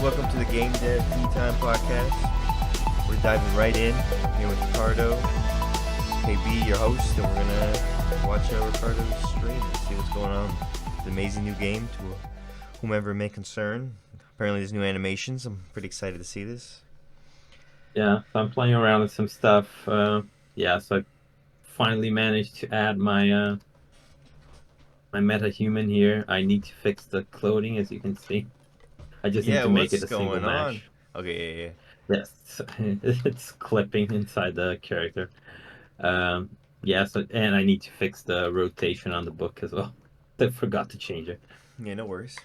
Welcome to the Game Dev TeaTime podcast. We're diving right in here with Ricardo, KB, your host, and we're gonna watch Ricardo's stream and see what's going on. It's an amazing new game to whomever it may concern. Apparently, there's new animations. I'm pretty excited to see this. Yeah, so I'm playing around with some stuff. So I finally managed to add my my MetaHuman here. I need to fix the clothing, as you can see. I just need Yeah, to make what's it a single going on? mesh. Okay, yeah. Yes, it's clipping inside the character. And I need to fix the rotation on the book as well. I forgot to change it. Yeah, no worries.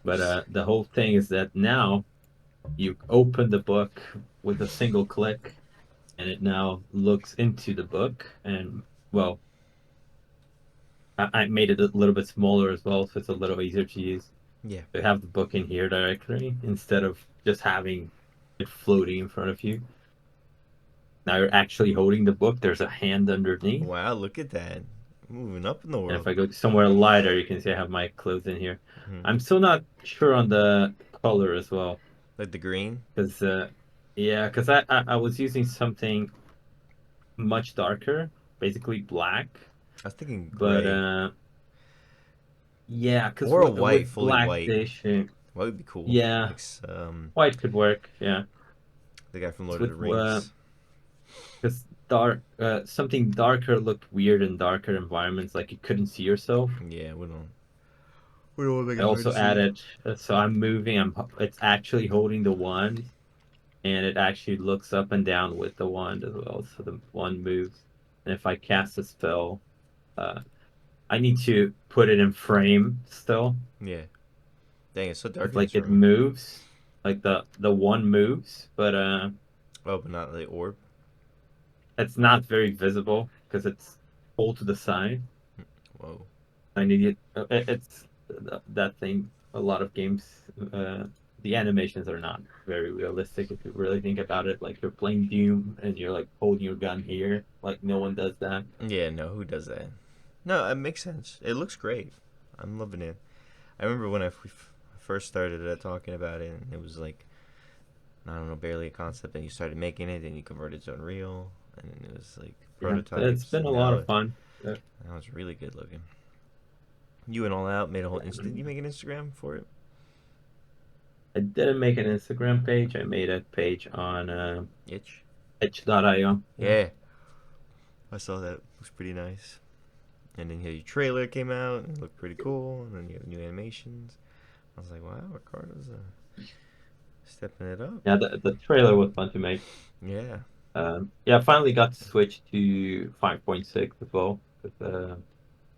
But the whole thing is that now you open the book with a single click, and it now looks into the book. And well, I made it a little bit smaller as well, so it's a little easier to use. Yeah. To have the book in here directly instead of just having it floating in front of you. Now you're actually holding the book. There's a hand underneath. Wow, look at that. Moving up in the And if world. I go somewhere lighter, you can see I have my clothes in here. Mm-hmm. I'm still not sure on the color as well. Like the green? Because, I was using something much darker, basically black. I was thinking But, gray. because Or a white, with fully black white. dish, White would be cool. yeah, Like, white could work, yeah. the guy from It's Lord of the with Rings. because something darker looked weird in darker environments, like you couldn't see yourself. Yeah, we don't. We don't want to make I it hard to also see. added, so I'm moving. It's actually holding the wand, and it actually looks up and down with the wand as well. So the wand moves, and if I cast a spell, uh, I need to put it in frame still. Yeah. Dang, it's so dark It's in like this it room. moves, like the wand moves, but Oh, but not the orb. it's not very visible because it's pulled to the side. Whoa. I need it. It's that thing. A lot of games, the animations are not very realistic. If you really think about it, like you're playing Doom and you're like holding your gun here, like no one does that. Yeah, no, who does that? No, it makes sense. It looks great. I'm loving it. I remember when we first started talking about it, and it was like, I don't know, barely a concept, and you started making it, and you converted to Unreal, and then it was like Yeah, it's prototypes, been and a lot of fun. now it's really good looking. You went all out, made a whole instant. You make an Instagram for it? I didn't make an Instagram page. I made a page on Itch? itch.io. Yeah. I saw that. It looks pretty nice. And then your trailer came out and it looked pretty cool. And then you have new animations. I was like, wow, Ricardo's stepping it up. Yeah, the trailer was fun to make. Yeah. I finally got to switch to 5.6 as well.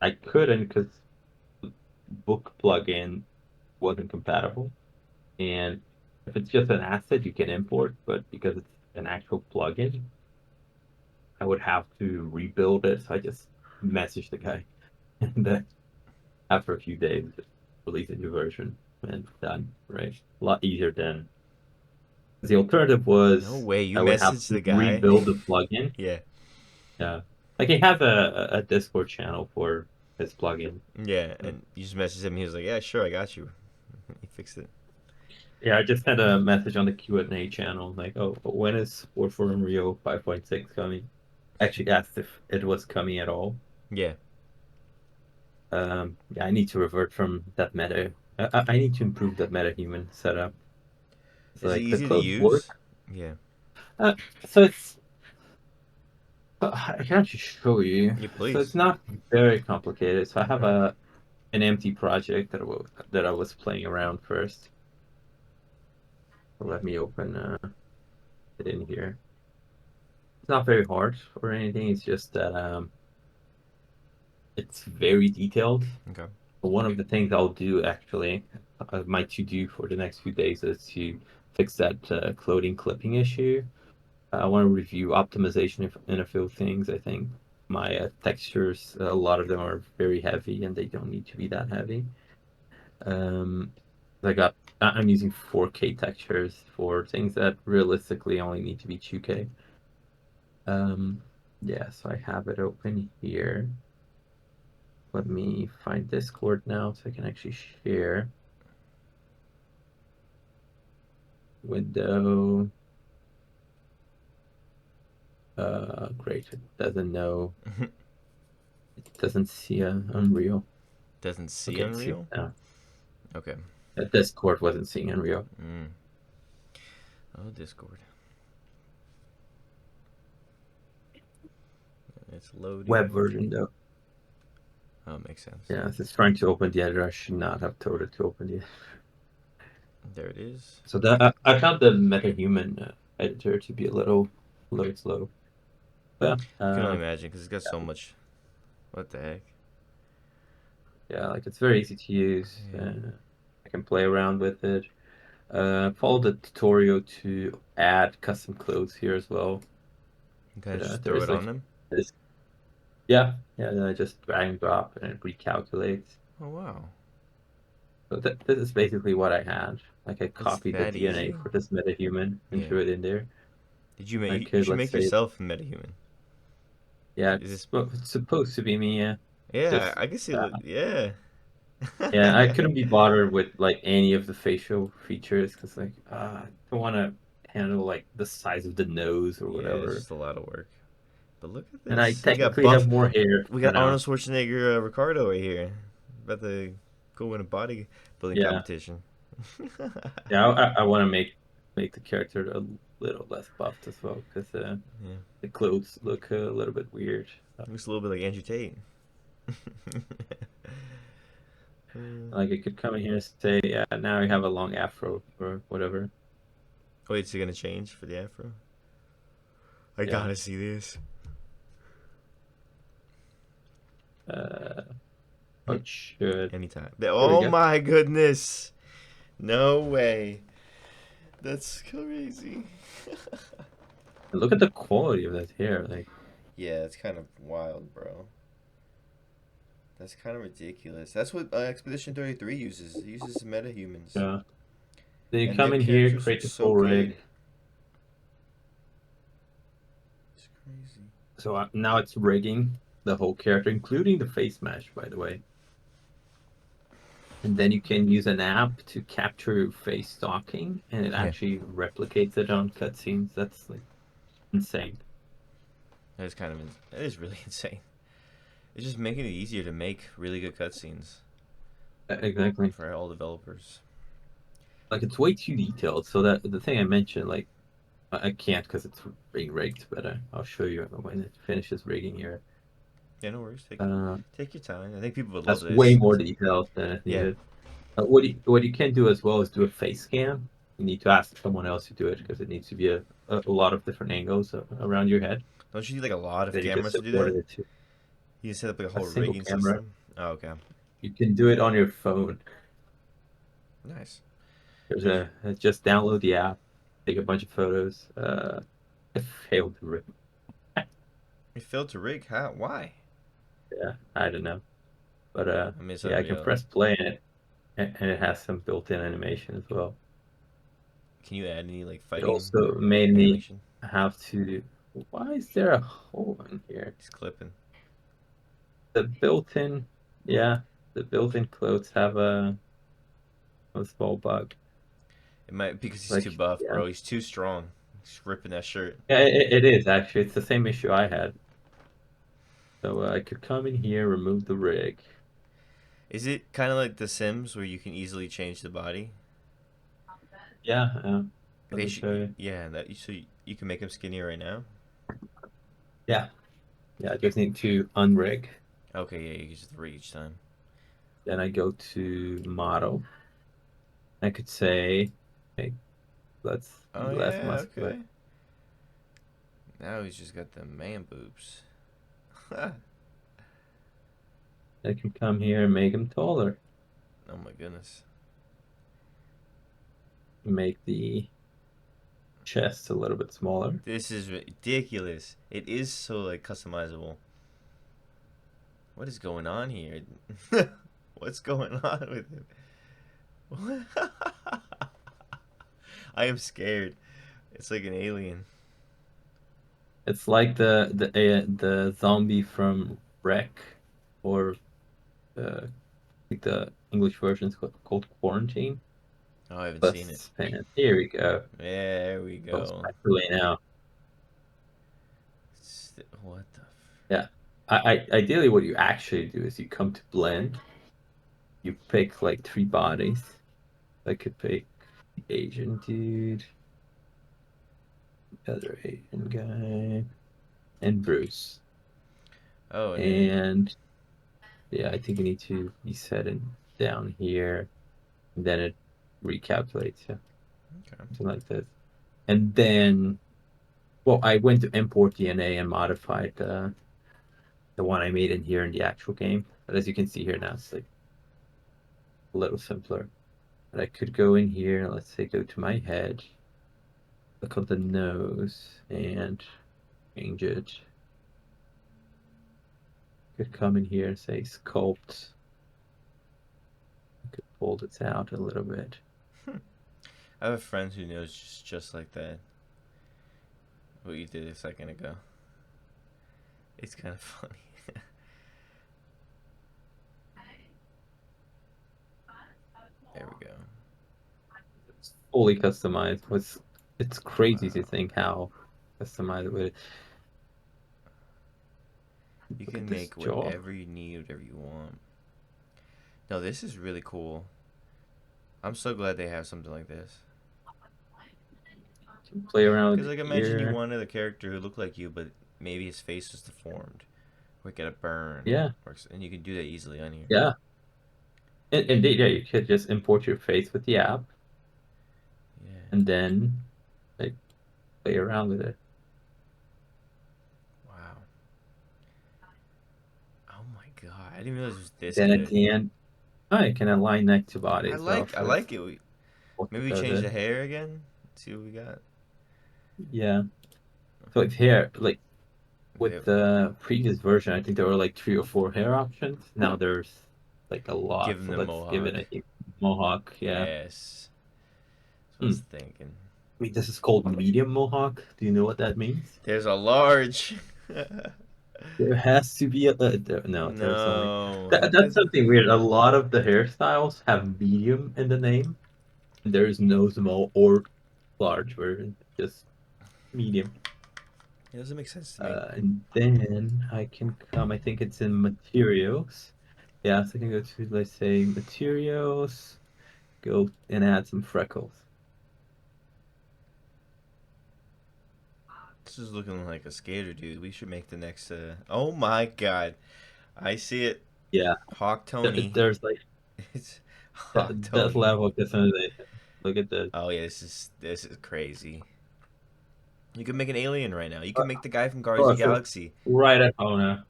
I couldn't because book plugin wasn't compatible. And if it's just an asset, you can import, but because it's an actual plugin, I would have to rebuild it. So I just messaged the guy, and then after a few days, just release a new version and done. Right, a lot easier than the alternative No was way. You I would have messaged the to guy? rebuild the plugin. Yeah. Yeah, like he has a Discord channel for his plugin. Yeah. And you just messaged him. He was like, yeah, sure, I got you. He fixed it. Yeah, I just sent a message on the Q&A channel, like, oh, when is support for Unreal 5.6 coming? Actually asked if it was coming at all. Yeah. I need to revert from that meta. I need to improve that MetaHuman setup. It's Is it like the easy to clothes use? work. Yeah. Uh, so it's I can actually show you. Yeah, So it's please. not very complicated. So I have Alright. an empty project that I was playing around first. So let me open it in here. It's not very hard or anything. It's just that it's very detailed. Okay. But one of the things I'll do actually, my to do for the next few days is to fix that clothing clipping issue. I want to review optimization in a few things. I think my textures, a lot of them are very heavy and they don't need to be that heavy. Um, I'm using 4K textures for things that realistically only need to be 2K. Um, so I have it open here. Let me find Discord now so I can actually share. Window. Great. It doesn't know. It doesn't see Unreal. Doesn't see Okay, it's here Unreal. now. Okay. Discord wasn't seeing Unreal. Mm. Oh, Discord. It's Web loading. version though. Oh, makes sense. Yeah, it's trying to open the editor. I should not have told it to open the. There it is. So I found the MetaHuman editor to be a little slow. But I can only imagine because it's got so much. What the heck? yeah, like it's very easy to use. Yeah. I can play around with it. Follow the tutorial to add custom clothes here as well. You kind But of just there throw is it on like them. this. Yeah. Then I just drag and drop and it recalculates. Oh wow. So this is basically what I had. Like I It's copied the that DNA easy. for this MetaHuman and Yeah. threw it in there. Did you I make? You could, should let's make say, yourself a MetaHuman. yeah, Is this? it's supposed to be me. Yeah, Yeah, just I can see. uh, Yeah. yeah. I couldn't be bothered with like any of the facial features because like I don't want to handle like the size of the nose or Yeah, it's whatever. just a lot of work. But look at And I this. We got technically have buff. more hair We for got Arnold now. Schwarzenegger, Ricardo right here. About to go win a bodybuilding Yeah, competition. yeah. I want to make the character a little less buffed as well because Yeah. the clothes look a little bit weird. Looks a little bit like Andrew Tate. Like I could come in here and say, yeah, now you have a long afro or whatever. Wait, is it gonna change for the afro? I Yeah. gotta see this. Uh, it should. Anytime. There we Oh go. my goodness! No way. That's crazy. Look at the quality of that hair. Like, Yeah, it's kind of wild, bro. That's kind of ridiculous. That's what Expedition 33 uses. It uses metahumans. yeah. Then you And come their in here, characters look create the so full rig. good. It's crazy. So now it's rigging the whole character, including the face mesh, by the way. And then you can use an app to capture face stalking, and it Yeah, actually replicates it on cutscenes. That's like insane. that is kind of that is really insane. It's just making it easier to make really good cutscenes Exactly. for all developers. Like it's way too detailed. So that the thing I mentioned, like I can't because it's being rigged, but I'll show you when it finishes rigging here. Yeah, no worries. Uh, Take your time. I think people would love that's way this. more detailed than is Yeah. needed. What you can do as well is do a face scan. You need to ask someone else to do it because it needs to be a lot of different angles around your head. Don't you need like a lot of Then you just cameras to do that? supported it to You can set up like a a whole single rigging camera. system. Oh, okay. You can do it on your phone. Nice. There's Did you? just download the app, take a bunch of photos. I failed to rig. You failed to rig? How? Why? Yeah, I don't know, but I mean, it's yeah, I can Unreal. press play and it has some built-in animation as well. Can you add any like It fighting also made me animation? have to. Why is there a hole in here? He's clipping. The built-in, yeah, the built-in clothes have a small bug. It might because he's too Like, buff, yeah, bro. He's too strong. He's ripping that shirt. yeah, it is actually. It's the same issue I had. So I could come in here, remove the rig. Is it kind of like The Sims where you can easily change the body? Yeah, let Okay, me show you. yeah, so you can make him skinnier right now. Yeah, yeah, I just need to unrig. Okay, yeah, you can just rig each time. Then I go to model. I could say, okay, let's Oh be less yeah, muscular. okay. Now he's just got the man boobs. Oh I can come here and make him taller. my goodness. Make the chest a little bit smaller. This is ridiculous. It is so like customizable. What is going on here? What's going on with him? What? I am scared. It's like an alien. It's like the zombie from Wreck, or I think the English version is called Quarantine. Oh, I haven't seen it. Plus fan. Here we go. There we Oh, go. actually now. What the? Yeah. Ideally what you actually do is you come to blend, you pick like three bodies. I could pick the Asian dude, the other Asian guy, and Bruce. Oh, and then And yeah, I think you need to be setting down here, and then it recalculates, yeah, okay. something like this. And then, well, I went to import DNA and modified the one I made in here in the actual game. But as you can see here now, it's like a little simpler. But I could go in here, let's say go to my head, look at the nose, and change it. Could come in here and say sculpt. Could pull this out a little bit. I have a friend who knows just like that. What you did a second ago. It's kind of funny. There we go. It's fully customized. It's crazy to Wow. think how customized it. You Look at can this make jaw. whatever you need, whatever you want. No, this is really cool. I'm so glad they have something like this. Play around Because, with like, the imagine you ear. wanted a character who looked like you, but maybe his face was deformed. Or get a burn. Yeah, And you can do that easily on here. yeah. And indeed, yeah, you could just import your face with the app Yeah. and then like play around with it. Wow. Oh my god. I didn't realize it was this Then good. again, I can align next to body I as well. like I So it's like it. what Maybe we does change it. the hair again. See what we got. Yeah. So like here, like with They- the previous version, I think there were like 3 or 4 hair options. Now there's like a Give lot. him So the let's give it, mohawk. I think, mohawk. Yeah. Yes. That's what I was Hmm. thinking. I mean, this is called medium mohawk. Do you know what that means? There's a large. There has to be no. There's only No. that's something weird. A lot of the hairstyles have medium in the name. There is no small or large version, just medium. It doesn't make sense to me. And then I can come. I think it's in materials. Yeah, so I can go to, let's say, materials. Go and add some freckles. This is looking like a skater, dude. We should make the next. Oh my god. I see it. Yeah, Hawk Tony. there's like It's Hawk that Tony. level of customization. Look at this. Oh yeah, this is crazy. You can make an alien right now. You can make the guy from Guardians Oh, of the so Galaxy. right at home now.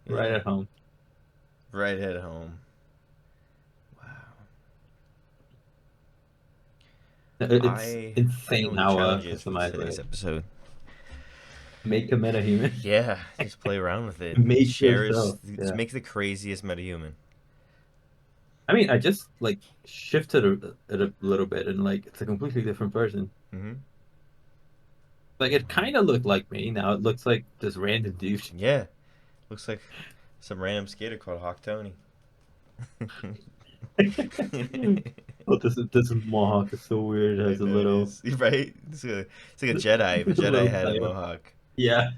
Right Yeah, at home. right at home. Wow. It's I know insane what the how challenge is for customized it today's is. episode. Make a metahuman. Yeah, just play around with it. Make Share his. yourself. Just Yeah. make the craziest metahuman. I mean, I just like shifted it a little bit, and like it's a completely different person. Mm-hmm. Like it kind of looked like me. Now it looks like this random dude. Yeah, looks like some random skater called Hawk Tony. Oh, this mohawk is so weird. It I has a know it little, is. Right? It's like a Jedi. If a a Jedi little had a tail. mohawk. Yeah,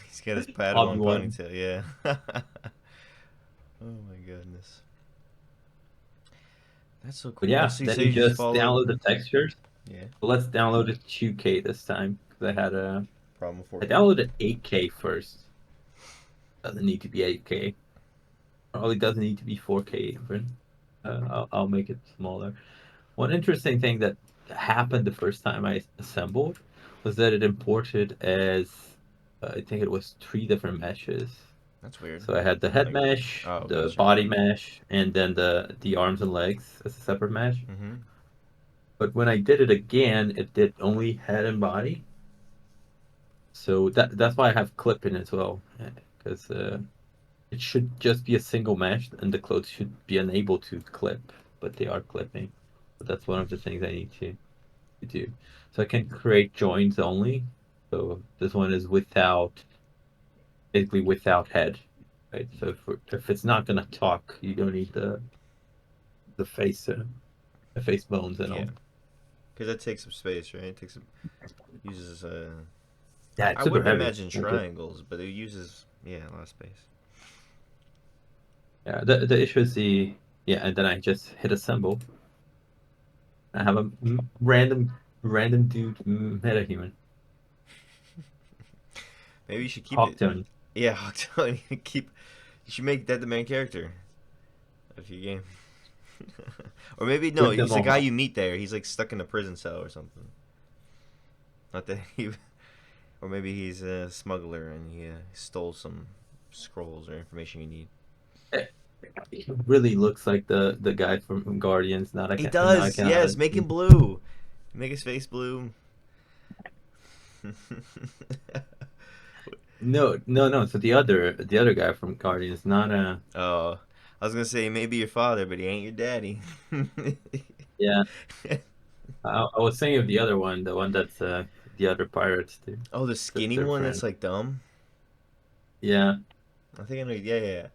He's got his Padawan Obi-Wan. ponytail. Yeah. Oh my goodness. That's so But cool. Oh, yeah, so you then say you you just just follow. download the textures. Yeah. But let's download it 2K this time because Problem with I 4K. downloaded 8K first. Doesn't need to be 8K. Probably doesn't need to be 4K even. I'll make it smaller. One interesting thing that happened the first time I assembled was that it imported as I think it was 3 different meshes. That's weird. So I had the head Like, mesh, oh, the gotcha. body mesh, and then the arms and legs as a separate mesh. Mm-hmm. But when I did it again, it did only head and body. So that's why I have clipping as well, because it should just be a single mesh, and the clothes should be unable to clip, but they are clipping. But that's one of the things I need to do. So I can create joins only. So this one is without, basically without head, right? So if it's not gonna talk, you don't need the face bones and Yeah. all. Because that takes some space, right? It takes some, uses Yeah, I it's super wouldn't heavy. imagine Like it, triangles, but it uses a lot of space. yeah, the issue is the yeah, and then I just hit assemble. I have a random dude metahuman. Maybe you should keep Hawk it. Tony. Yeah, keep. You should make that the main character of your game. Or maybe no, With them he's the all guy hawk. you meet there. He's like stuck in a prison cell or something. Not that he, or maybe he's a smuggler and he stole some scrolls or information you need. He really looks like the guy from Guardians. Not I He can now I does, cannot. yes. Make him blue. Make his face blue. No. So the other guy from Guardians, not Oh, I was gonna say maybe your father, but he ain't your daddy. yeah. I was thinking of the other one, the one that's the other pirates too. Oh, the That's skinny their one friend. that's like dumb. Yeah, I think I know. Yeah, yeah, yeah.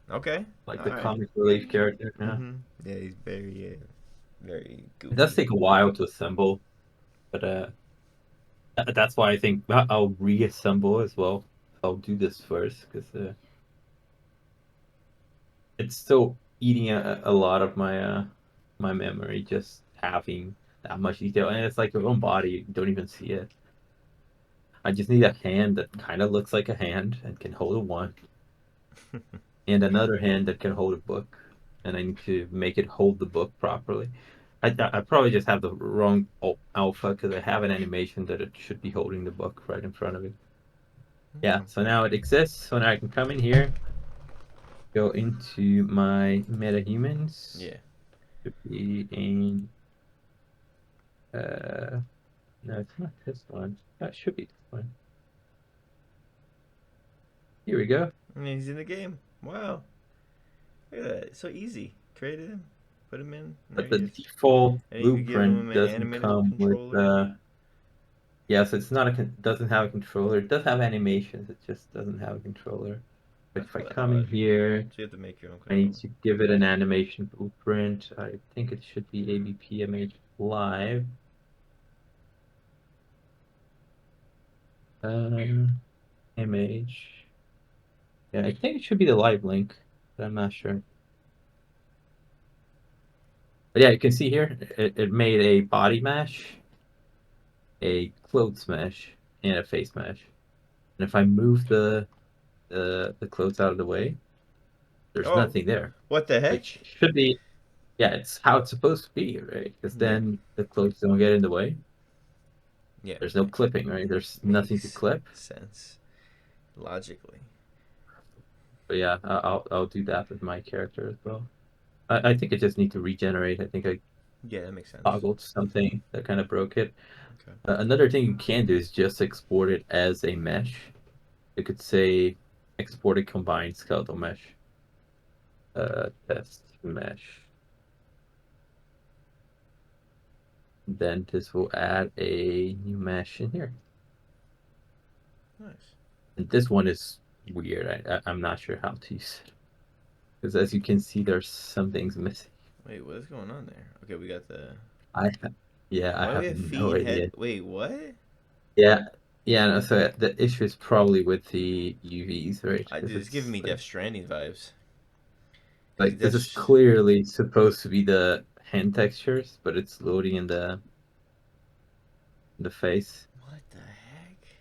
Okay. like All the right. comic relief character. Yeah, Yeah, he's very, very it does goofy. take a while to assemble, but that's why I think I'll reassemble as well. I'll do this first because it's still eating a lot of my memory just having that much detail, and it's like your own body. You don't even see it. I just need a hand that kind of looks like a hand and can hold a one, and another hand that can hold a book, and I need to make it hold the book properly. I probably just have the wrong alpha because I have an animation that it should be holding the book right in front of it. Yeah, so now it exists. So now I can come in here, go into my MetaHumans. Yeah. Should be in no, it's not this one. That should be this one. Here we go. And he's in the game. Wow. Look at that. It's so easy. Created him. Put him in. And there But he the is. default And you could give blueprint him an doesn't animated come with controller. yes, it's not doesn't have a controller. It does have animations. It just doesn't have a controller. But if I That's come in odd. here, So you have to make your own I need controller. to give it an animation blueprint. I think it should be ABPMH live. Image. Yeah, I think it should be the live link, but I'm not sure. But yeah, you can see here, it made a body mesh, a clothes mesh, and a face mesh. And if I move the clothes out of the way, there's Oh, nothing there, what the heck? which should be, yeah, it's how it's supposed to be, right? Because Yeah. then the clothes don't get in the way. Yeah. There's no clipping, right? There's nothing to Makes clip. sense. Logically. But yeah, I'll do that with my character as well. I think I just need to regenerate. I think I Yeah, that makes sense. toggled something that kind of broke it. Okay. Another thing you can do is just export it as a mesh. You could say export a combined skeletal mesh. Test mesh. Then this will add a new mesh in here. Nice. And this one is weird. I'm not sure how to use it. Because as you can see, there's some things missing. Wait, what is going on there? Okay, we got the. I yeah, I Why do we have have no feet, head? idea. Wait, what? Yeah, yeah. No, so the issue is probably with the UVs, right? Because It's giving it's me Death Stranding vibes. Because like this is Death. clearly supposed to be the hand textures, but it's loading in the face. What the heck?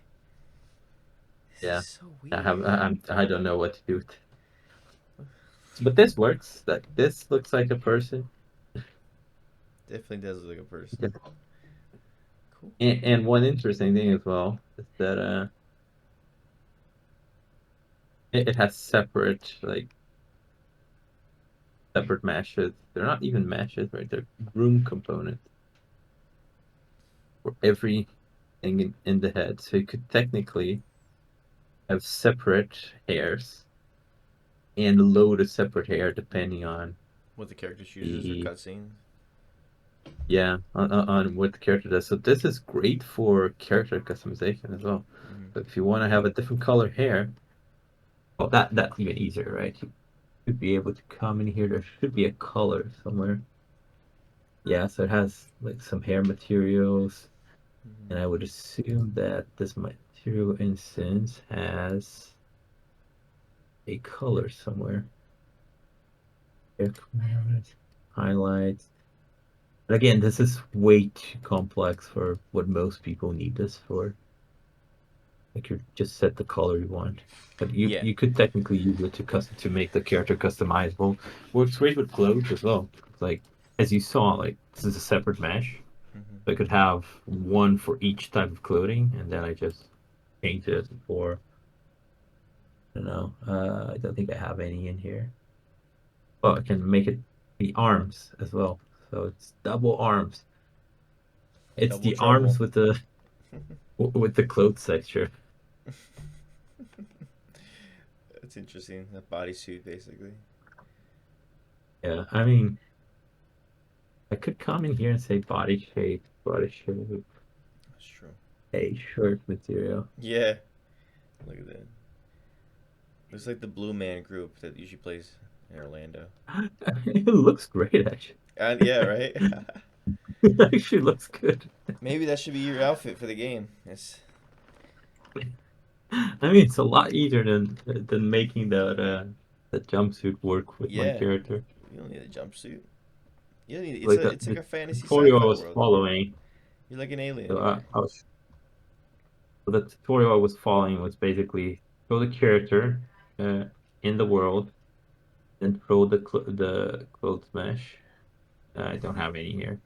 This is Yeah, so I have weird. I don't know what to do with it. But this works. That this looks like a person. Definitely does look like a person. Yeah. Cool. And one interesting thing as well is that it has separate separate meshes. They're not even meshes, right? They're room components for everything in the head. So you could technically have separate hairs and load a separate hair depending on What the character chooses for the cutscenes. yeah on what the character does. So this is great for character customization as well. Mm-hmm. But if you want to have a different color hair, well that's even easier, right? You should be able to come in here. There should be a color somewhere. Yeah, so it has like some hair materials, and I Mm-hmm. would assume that this material instance has a color somewhere. Hair colors, highlights. And again, this is way too complex for what most people need this for. Like you just set the color you want. But you Yeah. you could technically use it to make the character customizable. Works great with clothes as well. It's like as you saw, like this is a separate mesh. Mm-hmm. So I could have one for each type of clothing, and then I just change it for I don't know. I don't think I have any in here. Oh, I can make it the arms as well. So it's double arms. It's Double the trouble. arms with the clothes texture. That's interesting. A bodysuit, basically. Yeah, I mean, I could come in here and say body shape, That's true. a shirt material. Yeah. Look at that. Looks like the Blue Man Group that usually plays in Orlando. It looks great, actually. And yeah, right. It actually looks good. Maybe that should be your outfit for the game. It's I mean, it's a lot easier than making the jumpsuit work with my yeah. character. You don't need a jumpsuit. You don't need. Like It's like the a fantasy tutorial I sci-fi was world. following, You're like an alien so here. the tutorial I was following was basically show the character uh, in the world, then throw the clothes mesh. I don't have any here.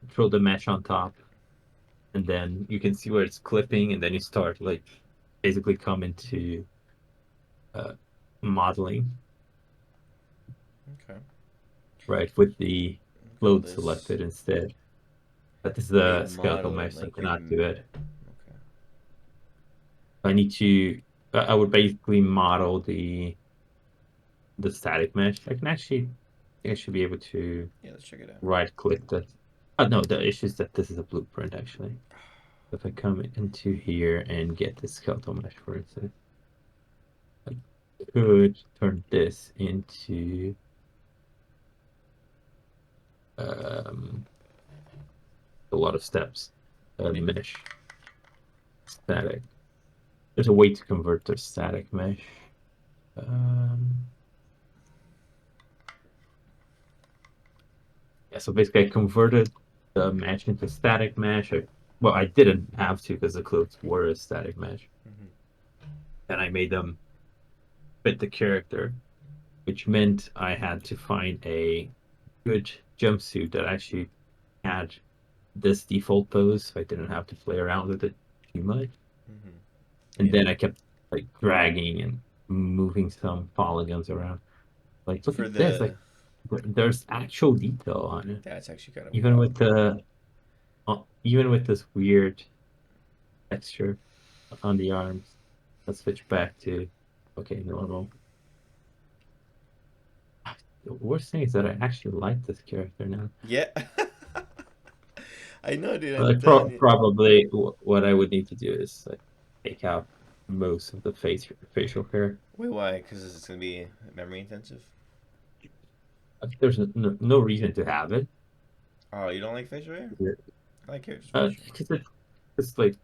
Throw the mesh on top, and then you can see where it's clipping, and then you start like basically come into uh, modeling, Okay. right, with the Call clothes this selected instead. But this is wait a skeletal modeling mesh, so I like cannot do it. okay. I need to. I would basically model the static mesh. I should be able to Yeah, let's check it out. right click that. No, the issue is that this is a blueprint actually. If I come into here and get the skeletal mesh, for instance, I could turn this into um, a lot of steps. Mesh static. There's a way to convert the static mesh. Um, yeah, so basically I converted the mesh into static mesh. Well, I didn't have to because the clothes were a static mesh. Mm-hmm. And I made them fit the character, which meant I had to find a good jumpsuit that actually had this default pose, so I didn't have to play around with it too much. Mm-hmm. And Yeah. then I kept like dragging and moving some polygons around. Like, look For at this! Like, the there's actual detail on it, that's actually kind of even wild. with the even with this weird texture on the arms. Let's switch back to okay, normal. The worst thing is that I actually like this character now. Yeah. I know, dude. I'm Like telling you. probably what I would need to do is like take out most of the facial hair. Wait, why? Because it's gonna be memory intensive. There's no reason to have it. Oh, you don't like facial hair? I like characters' facial hair. Because it's like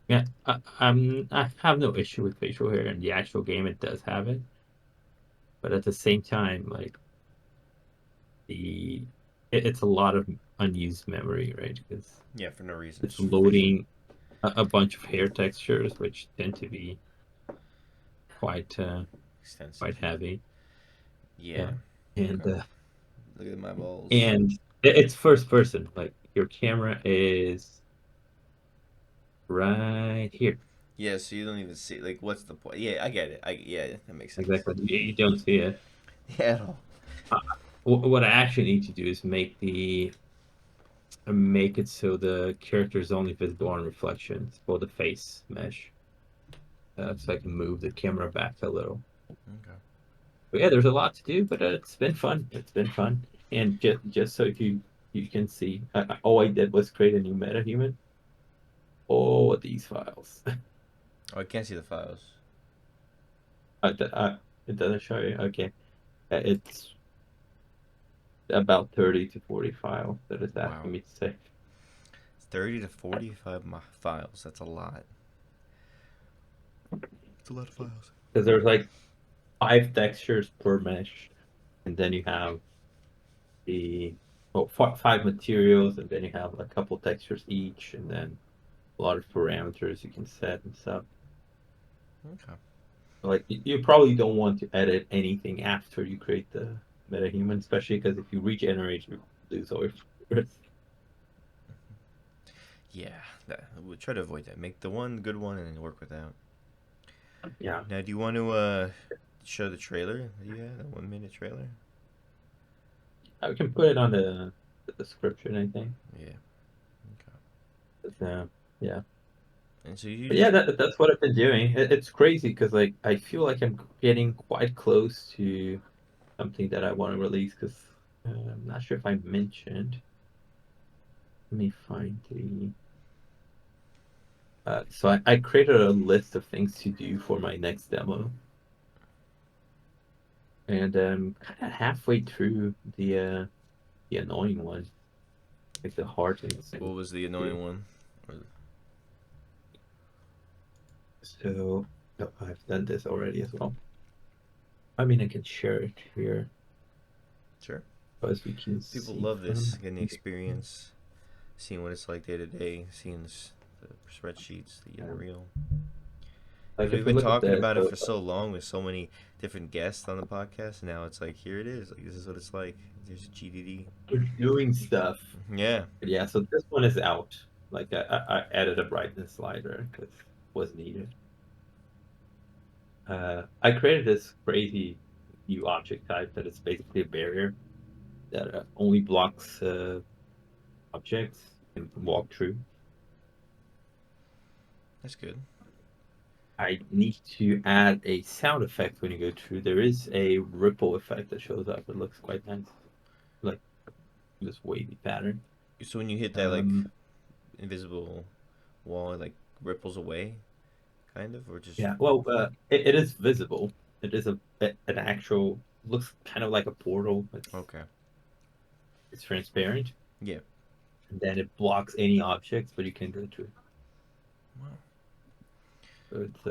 yeah, I have no issue with facial hair in the actual game. It does have it, but at the same time, like the it's a lot of unused memory, right? Because Yeah, for no reason. it's Just for facial. loading a bunch of hair textures, which tend to be quite Extensive. quite heavy. Yeah. Yeah, and Okay. Look at my balls. and it's first person. Like your camera is right here. Yeah, so you don't even see like what's the point? Yeah, I get it. Yeah, that makes sense. Exactly. You don't see it. Yeah, at all. Uh, what I actually need to do is make it so the character is only visible on reflections for the face mesh. So I can move the camera back a little. Okay. But yeah, there's a lot to do, but it's been fun. It's been fun, and just so you can see, all I did was create a new MetaHuman. All these files. Oh, I can't see the files. It doesn't show you. Okay, it's about 30 to 40 files that it's Wow. asking me to say. 30 to 45 files. That's a lot. It's a lot of files. Because there's like 5 textures per mesh, and then you have the well, 5 materials, and then you have a couple textures each, and then a lot of parameters you can set and stuff. Okay. Like you probably don't want to edit anything after you create the MetaHuman, especially because if you regenerate, you lose all your favorites. Yeah, we'll try to avoid that. Make the one good one and then work with that. Yeah, Now, do you want to show the trailer that you had, the 1 minute trailer? I can put it on the description, I think. Yeah. Okay. But, yeah. And so you But yeah, just that's what I've been doing. It's crazy because like I feel like I'm getting quite close to something that I want to release because I'm not sure if I mentioned. Let me find the. So I created a list of things to do for my next demo, and kind of halfway through the annoying one, like the hard things what to was the do. annoying one? Or So oh, I've done this already as well. I mean, I can share it here sure. as we can People see love from. this, getting the experience, seeing what it's like day to day, seeing the spreadsheets, the Unreal. Like We've if we been look at talking the about it so for so long with so many different guests on the podcast. And now it's like here it is. Like this is what it's like. There's GDD. we're doing stuff. Yeah. But yeah, so this one is out. Like I added a brightness slider because it was needed. I created this crazy new object type that is basically a barrier that only blocks objects and walk through. That's good. I need to add a sound effect when you go through. There is a ripple effect that shows up. It looks quite nice, like this wavy pattern. So when you hit that like Um, invisible wall, it like ripples away, kind of, or just yeah, well, it is visible. It is an actual looks kind of like a portal. okay. It's transparent, Yeah. and then it blocks any objects, but you can go through. Wow. So it's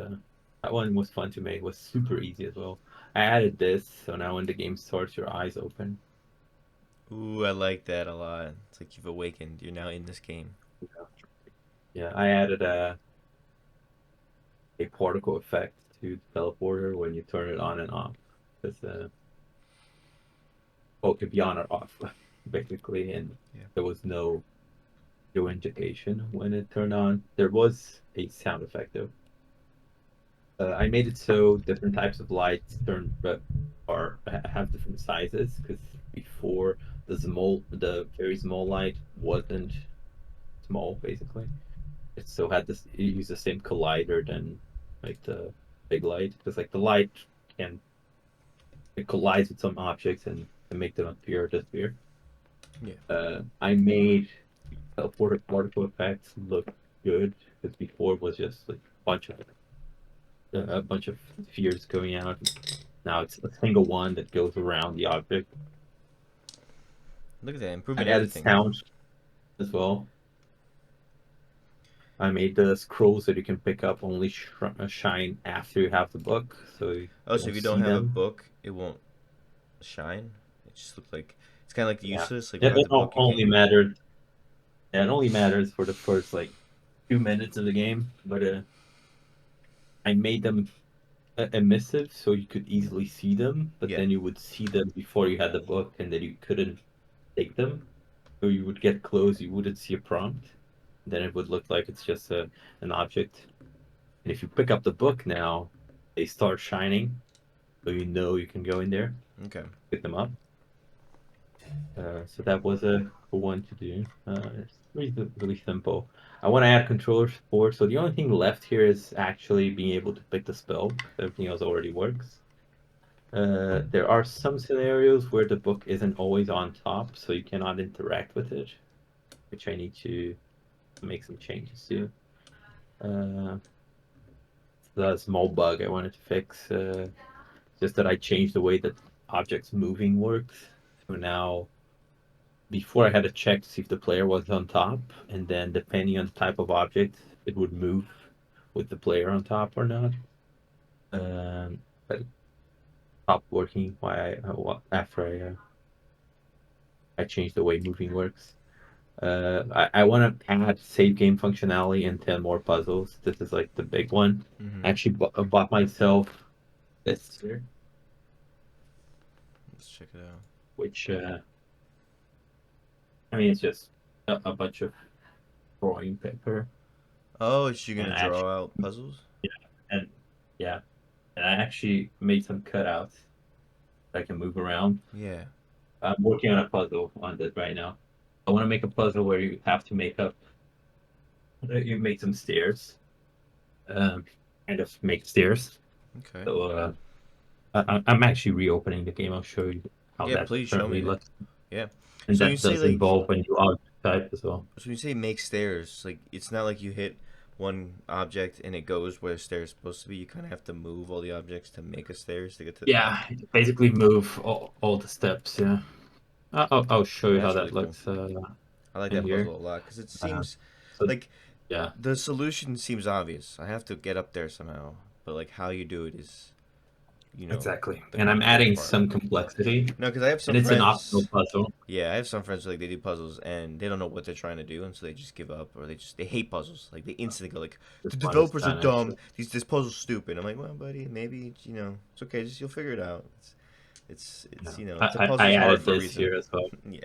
that one was fun to make. It was super easy as well. I added this, so now when the game starts, your eyes open. Ooh, I like that a lot. It's like you've awakened. You're now in this game. Yeah, I added a particle effect to the teleporter when you turn it on and off. Because well, it could be on or off, basically, and Yeah. there was no indication when it turned on. There was a sound effect though. I made it so different types of lights have different sizes because before the very small light wasn't small basically. It still had this. It used the same collider than like the big light because like the light can it collides with some objects and make them appear or disappear. Yeah. I made teleporter particle effects look good because before it was just like a bunch of spheres going out. Now it's a single one that goes around the object. Look at that, I improving added everything. sound as well. I made the scrolls that you can pick up only shine after you have the book, so you Oh, so don't if you don't see have a them. book, it won't shine. It just looks like it's kind of like Yeah, useless. Like it, without it the book, you only can't. matters. Yeah, it only matters for the first like 2 minutes of the game, but I made them emissive so you could easily see them, but Yeah. then you would see them before you had the book, and then you couldn't take them. So you would get close, you wouldn't see a prompt. Then it would look like it's just an object. And if you pick up the book now, they start shining, so you know you can go in there, Okay. pick them up. So that was a cool one to do. It's really simple. I want to add controller support, so the only thing left here is actually being able to pick the spell. Everything else already works. There are some scenarios where the book isn't always on top, so you cannot interact with it, which I need to make some changes to. Uh, the small bug I wanted to fix, just that I changed the way that objects moving works. So now before I had to check to see if the player was on top, and then depending on the type of object, it would move with the player on top or not. But it stopped working after I changed the way moving works. I want to add save game functionality and 10 more puzzles. This is like the big one. Mm-hmm. I actually bought myself this here, Let's check it out. which I mean, it's just a bunch of drawing paper, Oh, is you and gonna I actually, draw out puzzles? yeah, and yeah, and I actually made some cutouts that I can move around. Yeah. I'm working on a puzzle on this right now. I want to make a puzzle where you have to you make some stairs, um, kind of make stairs. Okay. So I'm actually reopening the game. I'll show you how Yeah, that please show me currently that. looks, Yeah. and So when you that say does like, involve a new object type as well. so when you say make stairs, like it's not like you hit one object and it goes where a stair is supposed to be. You kind of have to move all the objects to make a stairs to get to the top. Yeah, basically move all the steps. Yeah, I'll show you how That's really that cool. looks I like in that here. puzzle a lot because it Uh, seems so like yeah, the solution seems obvious. I have to get up there somehow, but like how you do it is, exactly. the And I'm complicated adding part. some complexity, No, because I have and some it's an optional friends. puzzle. Yeah, I have some friends who, like they do puzzles and they don't know what they're trying to do, and so they just give up or they hate puzzles. Like they instantly go like, This the one is developers are done dumb. actually. This puzzle's stupid. I'm like, well, buddy, maybe it's okay. Just you'll figure it out. It's Yeah. it's a puzzle I is hard added for a this reason. here as well. Yeah,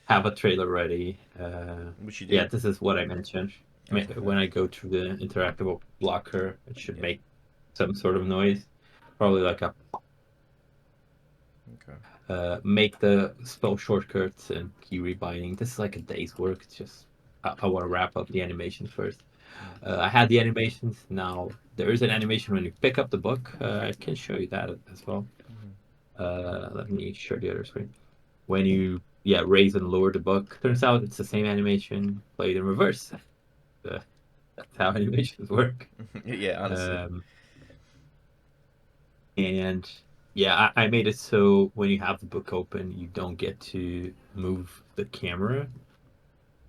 Have a trailer ready. which you Yeah, did. this is what I mentioned. Okay. When I go to the interactable blocker, it should Yeah. make some sort of noise, probably like a Okay. make the spell shortcuts and key rebinding. This is like a day's work. It's just I want to wrap up the animation first. I had the animations. Now there is an animation when you pick up the book. I can show you that as well. Mm-hmm. Let me share the other screen. When you raise and lower the book, turns out it's the same animation played in reverse. Uh, that's how animations work. Yeah, honestly. Um, and yeah, I made it so when you have the book open, you don't get to move the camera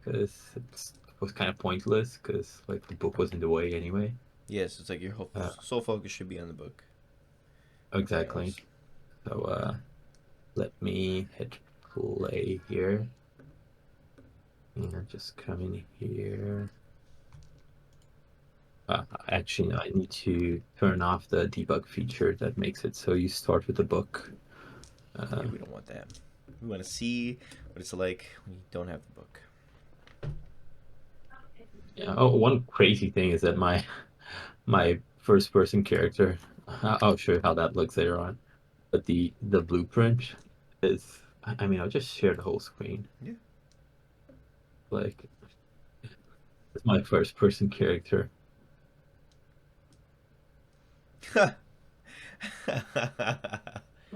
because it was kind of pointless because like the book was in the way anyway. Yes, it's like your whole Uh, sole focus should be on the book. Nothing exactly. else. So let me hit play here and just come in here. Actually, no, I need to turn off the debug feature that makes it so you start with the book. Yeah, we don't want that. We want to see what it's like when you don't have the book. Yeah. Oh, one crazy thing is that my first person character. I'll show you how that looks later on. But the blueprint is. I mean, I'll just share the whole screen. Yeah. Like, it's my first person character.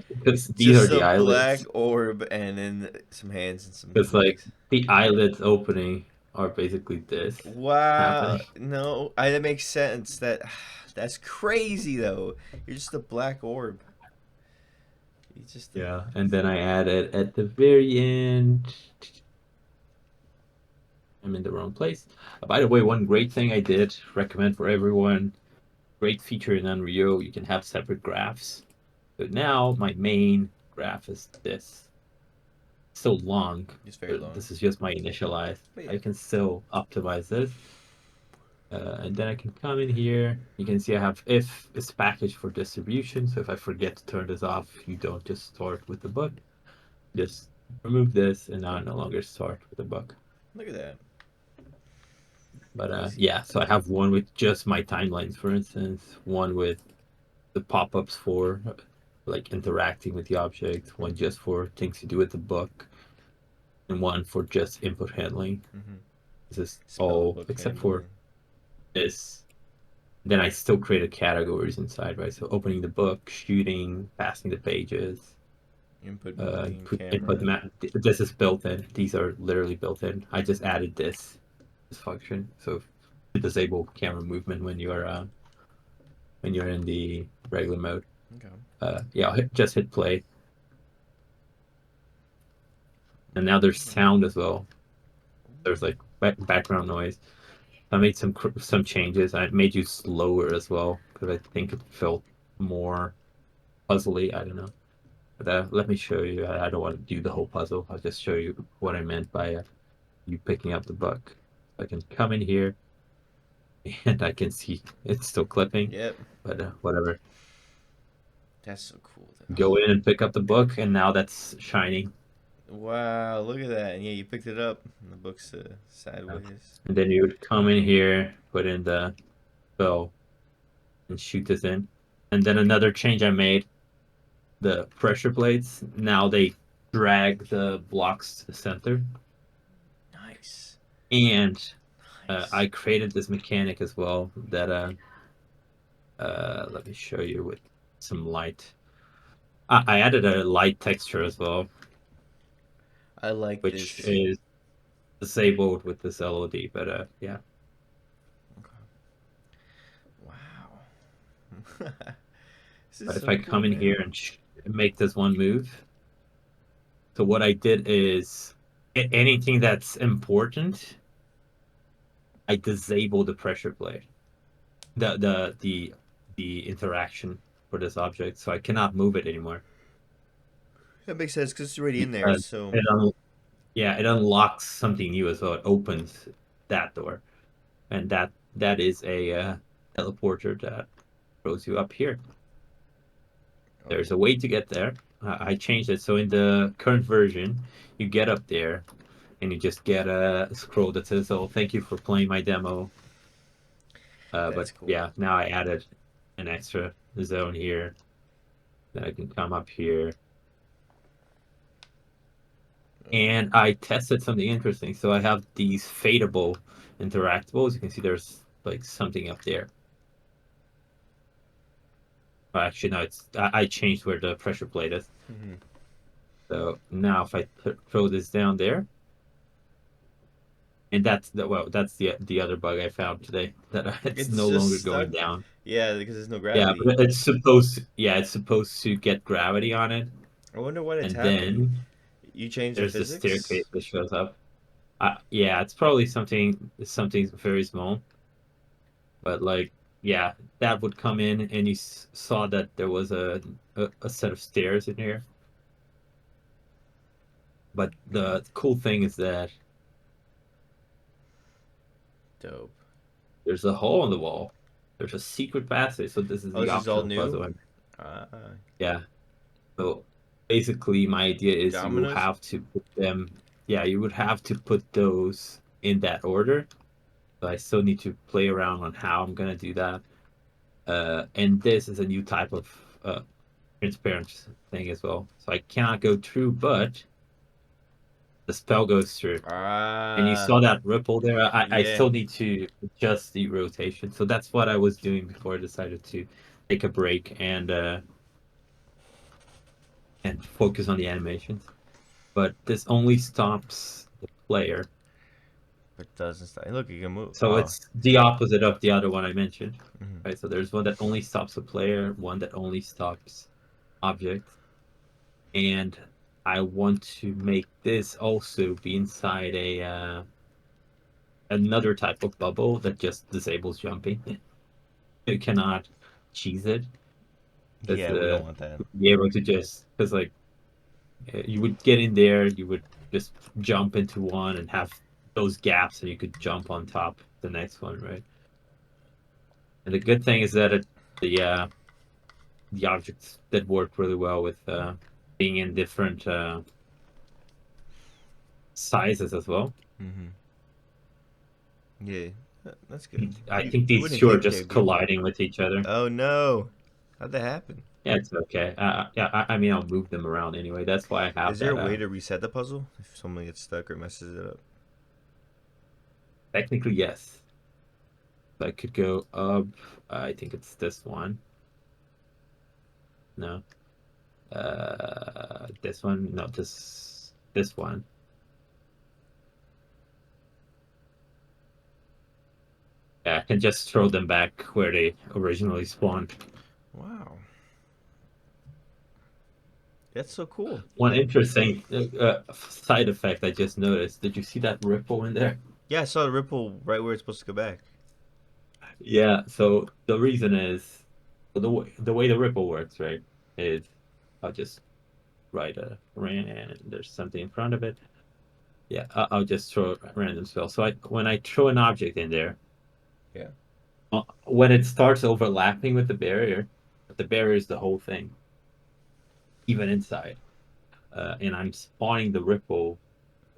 Because these are Just the a black eyelids. orb and then some hands and some It's like legs. the eyelids opening are basically this Wow. happening. No, that makes sense. That's crazy though. You're just a black orb. You just Yeah, and then I added at the very end. I'm in the wrong place. By the way, one great thing I did recommend for everyone. Great feature in Unreal. You can have separate graphs. So now my main graph is this. So long. it's very long. This is just my initialized. But I yeah. can still optimize this. And then I can come in here. You can see I have if is packaged for distribution. So if I forget to turn this off, you don't just start with the book. Just remove this, and now I no longer start with the book. Look at that. But Easy. yeah, so I have one with just my timelines, for instance, one with the pop-ups for like interacting with the object, one just for things to do with the book, and one for just input handling. Mm-hmm. This is Spell all book except for handling. this. Then I still created categories inside, right? So opening the book, shooting, passing the pages, Input moving input camera. map. This is built in. These are literally built in. I just added this function. So to disable camera movement when you're in the regular mode. Okay. Yeah, just hit play. And now there's sound as well. There's like background noise. I made some changes. I made you slower as well because I think it felt more puzzly. I don't know. But let me show you. I don't want to do the whole puzzle. I'll just show you what I meant by you picking up the book. I can come in here and I can see it's still clipping, Yep. but whatever. That's so cool. Go in and pick up the book, and now that's shining. Wow, look at that. And yeah, you picked it up. And the book's sideways. And then you would come in here, put in the spell, and shoot this in. And then another change I made, the pressure plates, now they drag the blocks to the center. Nice. And Nice. I created this mechanic as well that let me show you with some light. I added a light texture as well, I like which this. is disabled with this LOD, but yeah. Wow. This is But if so I cool, come in man. here and make this one move, so what I did is anything that's important, I disable the pressure plate, the interaction for this object, so I cannot move it anymore That makes sense because it's already in there. because So, yeah, it unlocks something new as well. It opens that door, and that is a teleporter that throws you up here. oh, There's a way to get there. I changed it so in the current version, you get up there and you just get a scroll that says, "Oh, thank you for playing my demo." But that's cool. yeah, now I added an extra zone here that I can come up here, and I tested something interesting. So I have these fadeable interactables. You can see there's like something up there. Actually, no, I changed where the pressure plate is. Hmm. So now if I throw this down there, and that's the other bug I found today that it's It's no just longer going stuck. down. Yeah, because there's no Yeah, gravity. but it's supposed to get gravity on it, I wonder why it's and happening. then You changed the there's the staircase physics? that shows up. Yeah, it's probably something very small, but like yeah, that would come in, and you saw that there was a set of stairs in here. But the cool thing is that Dope. there's a hole in the wall. There's a secret passage. So this is Oh, the this is all optional new? puzzle. Ah, Yeah. So basically, my idea is you dominoes? have to put them, yeah, you would have to put those in that order. So I still need to play around on how I'm gonna do that. And this is a new type of transparent thing as well. So I cannot go through, but the spell goes through. And you Ah, saw that ripple there. I yeah. still need to adjust the rotation. So that's what I was doing before I decided to take a break and focus on the animations. But this only stops the player. It doesn't stop. Look, you can move. So Oh. it's the opposite of the other one I mentioned. Hmm. Right? So there's one that only stops the player, one that only stops objects. And I want to make this also be inside a another type of bubble that just disables jumping. You cannot cheese it because Yeah, we don't want that. be able to just because like you would get in there, you would just jump into one and have those gaps, and you could jump on top of the next one, right? And the good thing is that the objects that work really well with being in different sizes as well. Hmm. Yeah, that's good. I You think you these wouldn't two are think just they'd be able to. colliding with each other. Oh no. How'd that happen? Yeah, it's okay. Yeah, I mean, I'll move them around anyway. That's why I have Is there a that. way to reset the puzzle if someone gets stuck or messes it up? Technically, yes. I could go up. I think it's this one. No. This one. No, this one. Yeah, I can just throw them back where they originally spawned. Wow. That's so cool. One interesting side effect I just noticed. Did you see that ripple in there? Yeah, I saw the ripple right where it's supposed to go back. Yeah. So the reason is the way the ripple works, right? Is I'll just write a and there's something in front of it. Yeah, I'll just throw a random spell. So when I throw an object in there, Yeah. when it starts overlapping with the barrier is the whole thing, even inside. And I'm spawning the ripple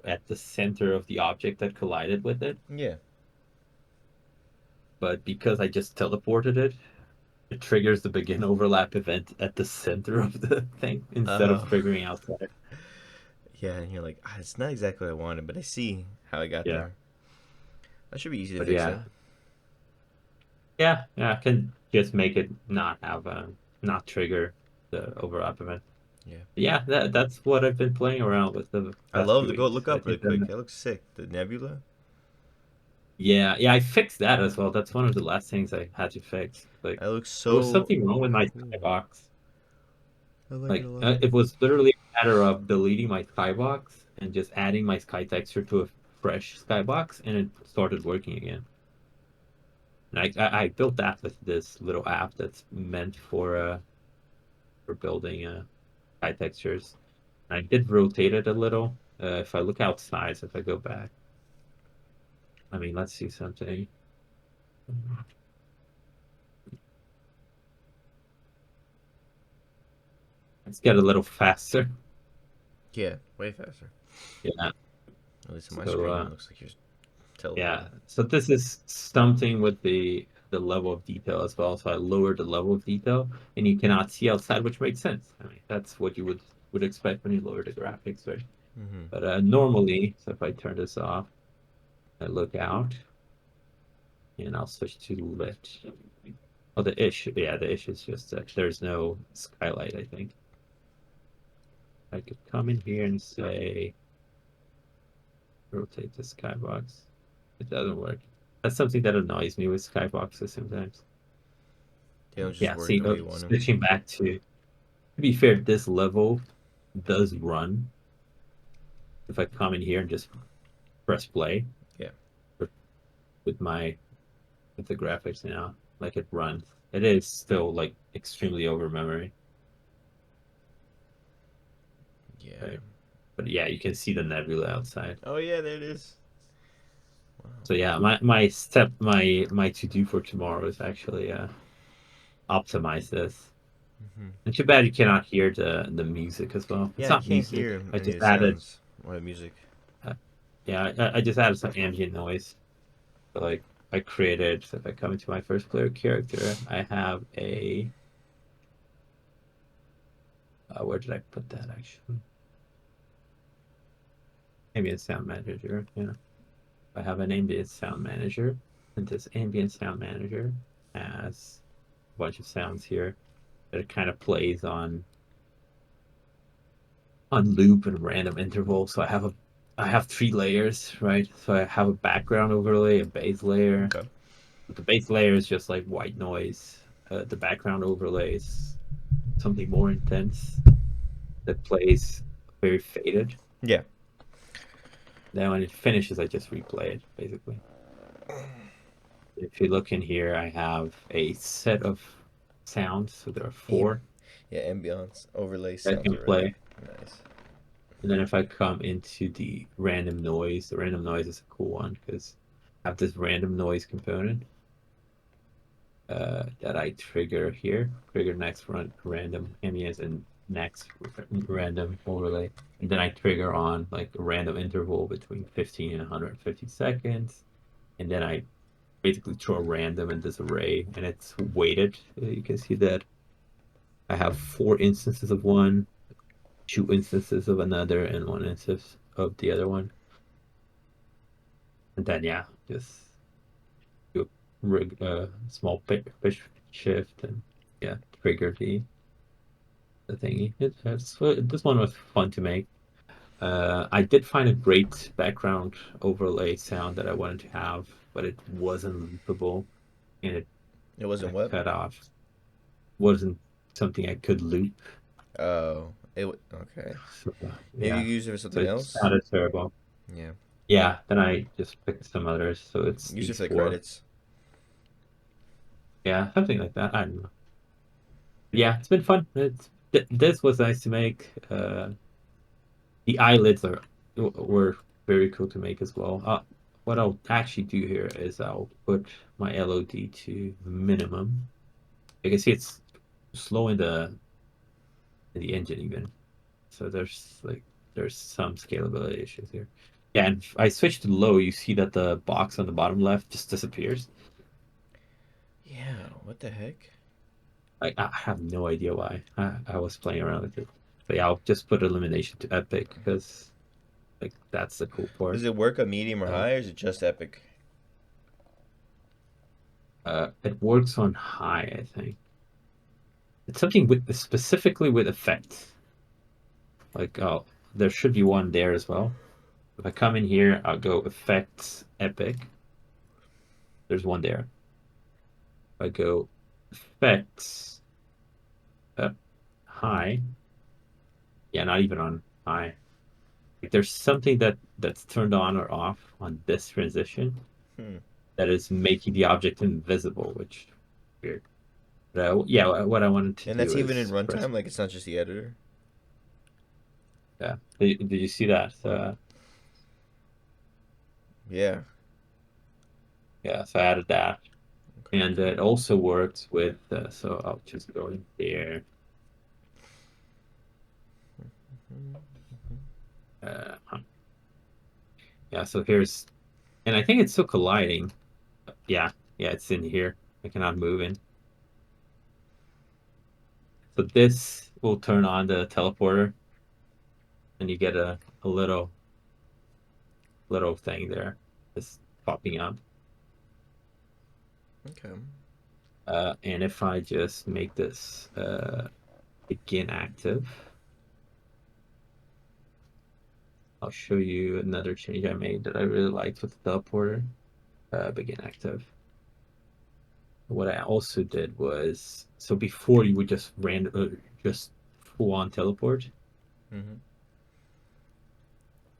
at the center of the object that collided with it. Yeah. But because I just teleported it, it triggers the begin overlap event at the center of the thing instead of Oh. triggering outside. Yeah, and you're like, it's not exactly what I wanted, but I see how I got Yeah, there. That should be easy to but fix, though. yeah, yeah, I can just make it not have a not trigger the overlap event. Yeah. Yeah, that's what I've been playing around with the I past love few the go weeks. look I up really think quick. That looks sick. The nebula. yeah, I fixed that as well. That's one of the last things I had to fix. Like That looks there was so something wrong with my cool. skybox. I like it a Like lot. it was literally a matter of deleting my skybox and just adding my sky texture to a fresh skybox, and it started working again. And I built that with this little app that's meant for building sky textures. I did rotate it a little. If I look outside, so if I go back, I mean, let's see something. Let's get a little faster. Yeah, way faster. Yeah. At least on my So screen, it looks like you're teleporting. yeah. So this is something with the level of detail as well. So I lowered the level of detail, and you cannot see outside, which makes sense. I mean, that's what you would expect when you lower the graphics, right? Mm-hmm. But normally, so if I turn this off, I look out, and I'll switch to lit. Oh, the issue is just that there's no skylight, I think. I could come in here and say, rotate the skybox. It doesn't work. That's something that annoys me with skyboxes sometimes. They don't just Yeah, work see, the way you want them. switching back to be fair, this level does run. If I come in here and just press play Yeah. with, with my with the graphics now, like it runs. It is still like extremely over memory. Yeah. Right? But yeah, you can see the nebula outside. Oh yeah, there it is. Wow. So yeah, my to do for tomorrow is actually optimize this. Mm-hmm. And too bad you cannot hear the music as well. It's Yeah, I not can't music. hear I any just of the added sounds or the music. uh, yeah, I just added some ambient noise. So, like I created. So if I come into my first player character, I have a where did I put that actually? Ambient sound manager. Yeah, I have an ambient sound manager, and this ambient sound manager has a bunch of sounds here that it kind of plays on loop and random intervals. So I have three layers, right? So I have a background overlay, a base layer. Okay. The base layer is just like white noise. The background overlay is something more intense that plays very faded. Yeah. Then when it finishes, I just replay it basically. If you look in here, I have a set of sounds. So there are four Yeah, ambience overlay that I sounds can already play. nice. And then if I come into the random noise is a cool one because I have this random noise component that I trigger here, trigger next random ambience and next random overlay. And then I trigger on like a random interval between 15 and 150 seconds. And then I basically throw random in this array and it's weighted. You can see that I have four instances of one, two instances of another, and one instance of the other one. And then yeah, just do a small pitch shift and yeah, trigger the thingy. This one was fun to make. I did find a great background overlay sound that I wanted to have, but it wasn't loopable, and it It wasn't got what? cut off. Wasn't something I could loop. Oh, Okay. So, Maybe you yeah, can use it for so something it else. sounded terrible. Yeah. Yeah, then I just picked some others. So it's Use it these for the four. credits. Yeah, something like that. I don't know. Yeah, it's been fun. This was nice to make. The eyelids were very cool to make as well. What I'll actually do here is I'll put my LOD to minimum. You can see it's slow in the engine even. So there's some scalability issues here. Yeah, and if I switch to low, you see that the box on the bottom left just disappears. Yeah. What the heck? I have no idea why. I was playing around with it. But yeah, I'll just put elimination to epic because like that's the cool part. Does it work on medium or Uh, high, or is it just epic? it works on high, I think. It's something with specifically with effects. Like oh, there should be one there as well. If I come in here, I'll go effects epic. There's one there. If I go effects high, yeah, not even on high. Like there's something that's turned on or off on this transition Hmm. that is making the object invisible, which is weird. But yeah, what I wanted to And that's do even in is press. runtime. Like it's not just the editor. Yeah, did you see that? Yeah. Yeah, so I added that, and it also works with. So I'll just go in there. Huh. Yeah, so here's, and I think it's still colliding. Yeah, yeah, it's in here. I cannot move in. So this will turn on the teleporter, and you get a little thing there, just popping up. Okay. And if I just make this begin active, I'll show you another change I made that I really liked with the teleporter. Begin active. What I also did was, so before you would just full on teleport. Mm-hmm.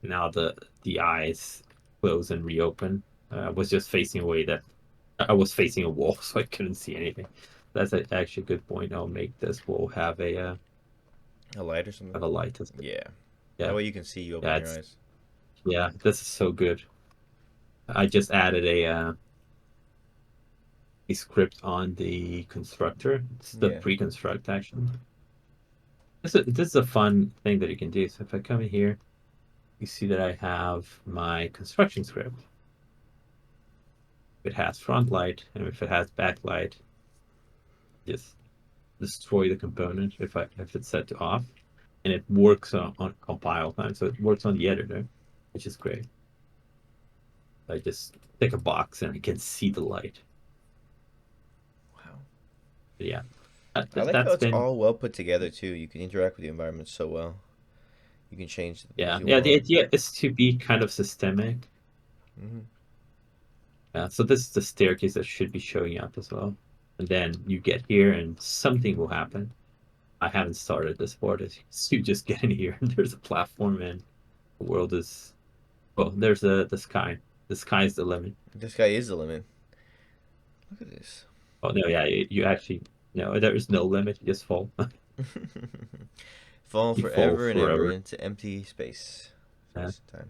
Now the eyes close and reopen. I was just facing away that I was facing a wall, so I couldn't see anything. That's actually a good point. I'll make this wall A light or something. have a light. Yeah. That Yeah, way you can see you yeah, opening your eyes. this is so good. I just added a script on the constructor. It's the Yeah. pre-construct actually. This is a fun thing that you can do. So if I come in here, you see that I have my construction script. If it has front light and if it has backlight, just destroy the component if it's set to off. And it works on compile time. So it works on the editor, which is great. I just take a box and I can see the light. Wow. But yeah, I like how that's it's been all well put together too. You can interact with the environment so well. You can change as yeah, you yeah. The want. idea is to be kind of systemic. Mm-hmm. So this is the staircase that should be showing up as well. And then you get here and something will happen. I haven't started this part. You just get in here and there's a platform and the world is well, there's the sky. The sky is the limit. This guy is the limit. Look at this. Oh no, yeah, you actually no, there is no limit. You just fall. Falling You fall forever and ever forever. into empty space. Uh, Space and time.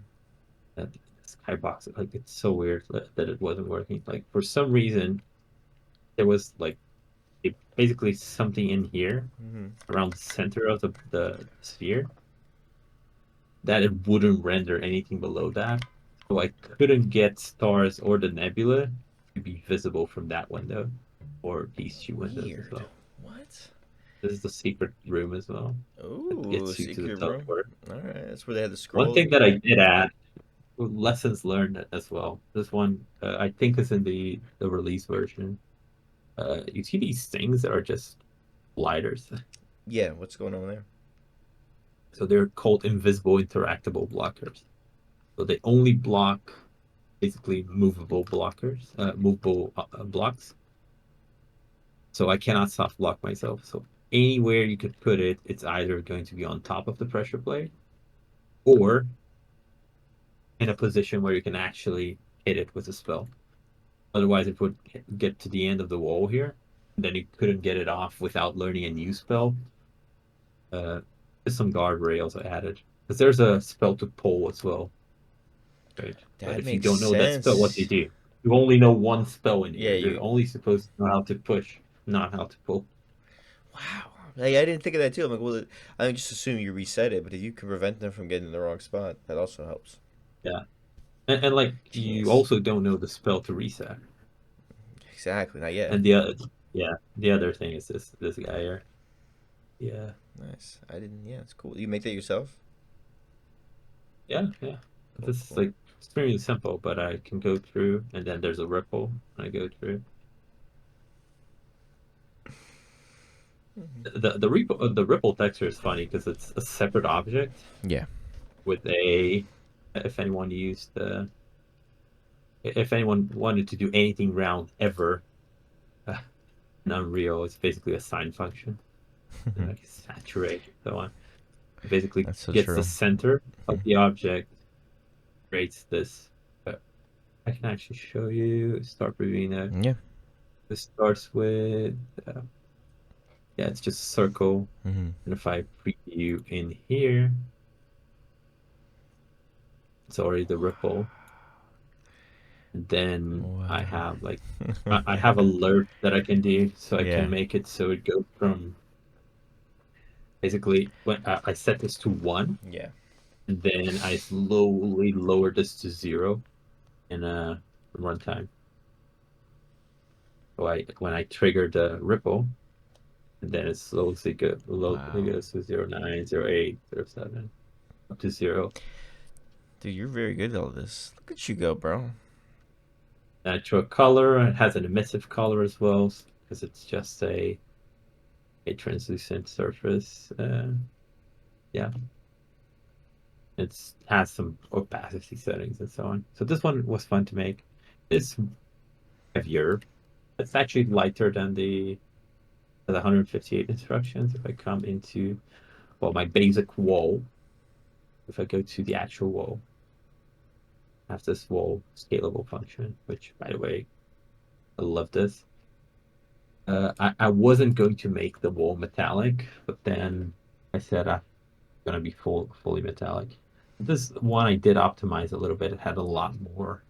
that skybox, like it's so weird that it wasn't working. Like for some reason, there was like basically something in here Mm-hmm. around the center of the sphere that it wouldn't render anything below that. So I couldn't get stars or the nebula to be visible from that window or these two windows as Weird. well. What? This is the secret room as well. That Ooh, gets you to the secret room. teleport. All right, that's where they had the One scroll. thing that I did add, lessons learned as well. This one, I think, is in the release version. You see these things that are just gliders. Yeah, what's going on there? So they're called invisible interactable blockers. So they only block basically movable blocks. So I cannot soft block myself. So anywhere you could put it, it's either going to be on top of the pressure plate or in a position where you can actually hit it with a spell. Otherwise, it would get to the end of the wall here, and then you couldn't get it off without learning a new spell. There's some guardrails I added because there's a spell to pull as well, right? But That if you makes don't know that spell, what do you sense. do? You only know one spell in Yeah, here. You're you. only supposed to know how to push, not how to pull. Wow. Like, I didn't think of that too. I'm like, well, I just assume you reset it, but if you can prevent them from getting in the wrong spot, that also helps. Yeah, and like you Genius. also don't know the spell to reset. Exactly. Not yet. And the other, yeah, the other thing is this guy here. Yeah, Nice. I didn't. Yeah, it's cool. You make that yourself? yeah. Cool. This is Cool. like extremely simple, but I can go through, and then there's a ripple, and I go through. The ripple texture is funny because it's a separate object Yeah. with a. If anyone used if anyone wanted to do anything round ever, uh, in Unreal, it's basically a sine function, like saturate, so on. It basically That's so gets the true. center of the object, creates this. Uh, I can actually show you. Start reviewing it. Yeah. This starts with yeah, it's just a circle. Mm-hmm. And if I preview in here, it's already the ripple. And then I Wow. have like I have alert that I can do, so I Yeah. can make it so it goes from basically when I set this to 1, Yeah. and then I slowly lower this to 0 in a runtime. So when I trigger the ripple, and then it slowly it Wow. goes to 0.9, 0.8, 0.7, up to 0. Dude, you're very good at all this. Look at you go, bro. Natural color. It has an emissive color as well because it's just a translucent surface. Yeah, it has some opacity settings and so on. So this one was fun to make. It's heavier. It's actually lighter than the 158 instructions. If I come into well my basic wall, if I go to the actual wall, I have this wall scalable function, which by the way, I love this. I wasn't going to make the wall metallic, but then I said I'm gonna be fully metallic. This one I did optimize a little bit. It had a lot more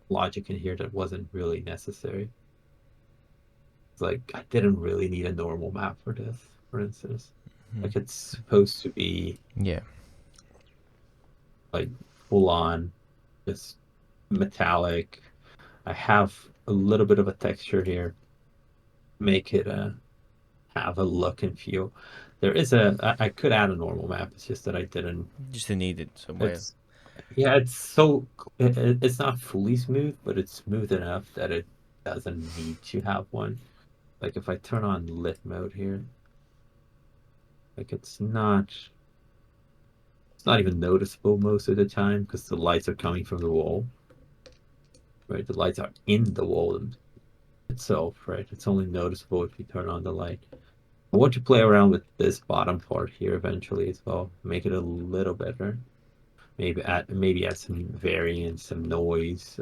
logic in here that wasn't really necessary. It's like I didn't really need a normal map for this, for instance. Mhm. Like it's supposed to be Yeah. like full on, just metallic. I have a little bit of a texture here, make it have a look and feel. There is I could add a normal map. It's just that I didn't. Just to need it some way. It's yeah, it's so it's not fully smooth, but it's smooth enough that it doesn't need to have one. Like if I turn on lit mode here, like it's not even noticeable most of the time because the lights are coming from the wall, right? The lights are in the wall itself, right? It's only noticeable if you turn on the light. I want to play around with this bottom part here eventually as well, make it a little better. Maybe add some variance, some noise,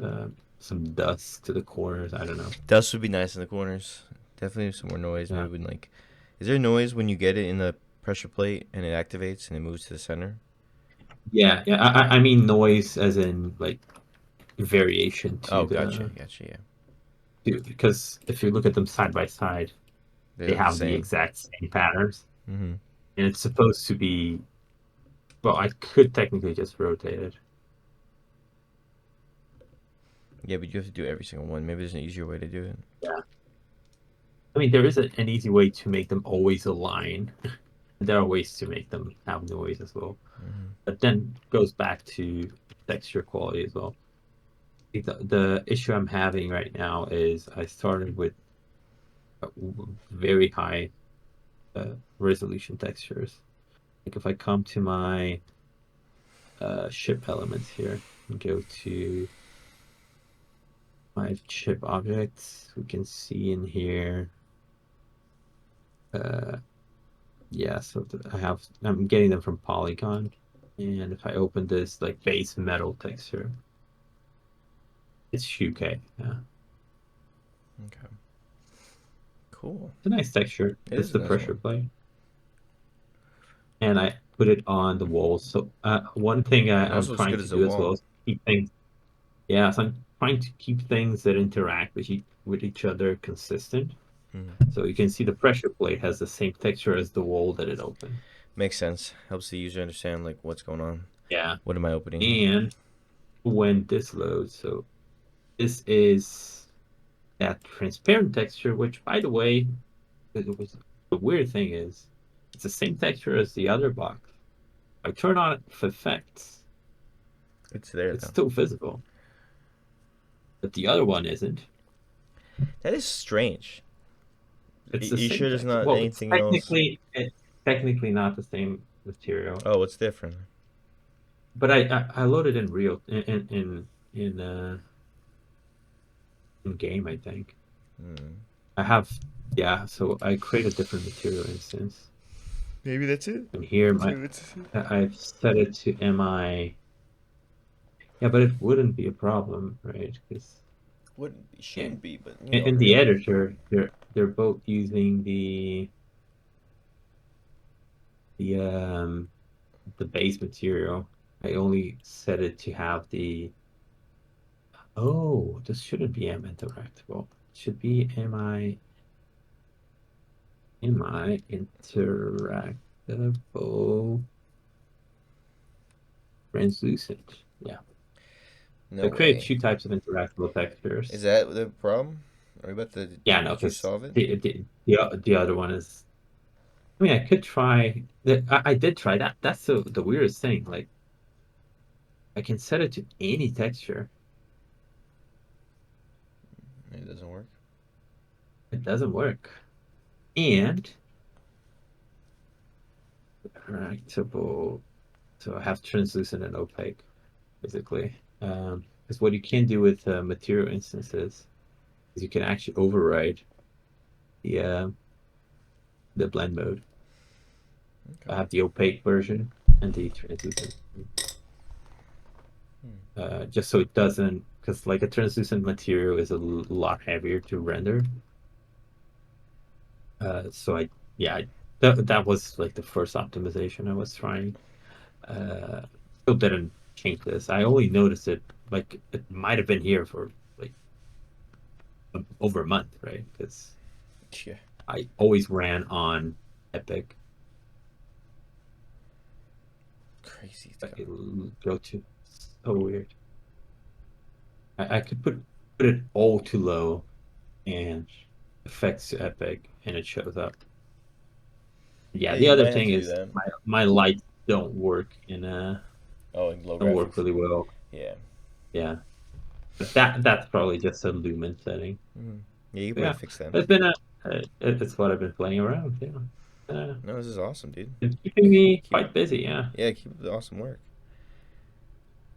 some dust to the corners. I don't know. Dust would be nice in the corners. Definitely some more noise. Yeah, Maybe when like, is there noise when you get it in the pressure plate and it activates and it moves to the center? yeah. I mean noise as in like variation Oh, to gotcha, gotcha. Yeah, because if you look at them side by side, they they're the have the same. exact same patterns, Mm-hmm. and it's supposed to be. Well, I could technically just rotate it. Yeah, but you have to do every single one. Maybe there's an easier way to do it. Yeah, I mean there is an easy way to make them always align. There are ways to make them have noise as well, Mm-hmm. but then goes back to texture quality as well. The issue I'm having right now is I started with very high resolution textures. Like if I come to my ship elements here and go to my ship objects, we can see in here Uh, yeah, so I'm getting them from Polygon, and if I open this like base metal texture, it's Shuke. Yeah, Okay. Cool. it's a nice texture. It It's is a the nice pressure one. plate, and I put it on the walls. So one thing And I'm also, it's trying good to as a do as well wall. is keep things. Yeah, so I'm trying to keep things that interact with each other consistent. Hmm. So you can see the pressure plate has the same texture as the wall that it opened. Makes sense. Helps the user understand like what's going on. Yeah, What am I opening here? and when this loads, so this is that transparent texture, which by the way, it was the weird thing is it's the same texture as the other box. I turn on it for effects, It's there it's though. still visible, but the other one isn't. That is strange. It's the You same sure there's texture. not Well, anything else? it's technically not the same material, Oh, it's different. but I loaded in real in game. I think Hmm. I have yeah. So I create a different material instance, Maybe that's it. and here my Maybe that's it. I've set it to mi. Yeah, but it wouldn't be a problem, right? Because Wouldn't be, yeah, shouldn't be, but in the editor, they're both using the um the base material. I only set it to have the oh, this shouldn't be M interactable. It should be mi interactable translucent. Yeah. no I created way. two types of interactable Is textures. that the problem? Are you about to? Yeah, no, Did you because solve it? the other one is. I mean, I could try. I did try that. That's the weirdest thing. Like, I can set it to any texture. It doesn't work. It doesn't work. And interactable. So I have translucent and opaque, basically. Because what you can do with material instances is you can actually override the uh, the blend mode. I Okay. have the opaque version and the translucent, Hmm. just so it doesn't, because like a translucent material is a lot heavier to render. So yeah, that was like the first optimization I was trying. Uh, Still didn't change this. I only noticed it like it might have been here for like over a month, right? Because Yeah. I always ran on Epic. Crazy. It's But gone. it'll go to so weird. I could put it all too low and effects to Epic, and it shows up. Yeah, Yeah, the you other might have thing to do is that. my lights Oh, and low don't work graphics. really well. Yeah. Yeah, but that's probably just a lumen setting. Hmm. Yeah, you But probably yeah, fix that. it's been it's what I've been playing around. Yeah, No, this is awesome, dude. it's keeping me Keep. quite busy. Yeah, Yeah, keep up the awesome work.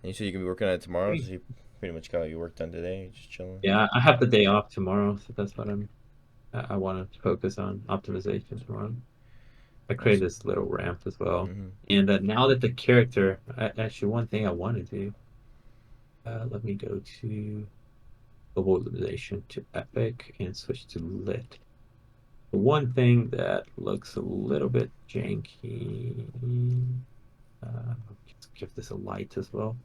And you said you can be working on it tomorrow, so Great. you pretty much got your work done today. Just chilling. Yeah. I have the day off tomorrow, so that's what I want to focus on optimization tomorrow. I created Awesome. this little ramp as well, Mm-hmm. and now that the character, actually, one thing I want to do. Let me go to globalization to Epic and switch to lit. The one thing that looks a little bit janky, let's give this a light as well.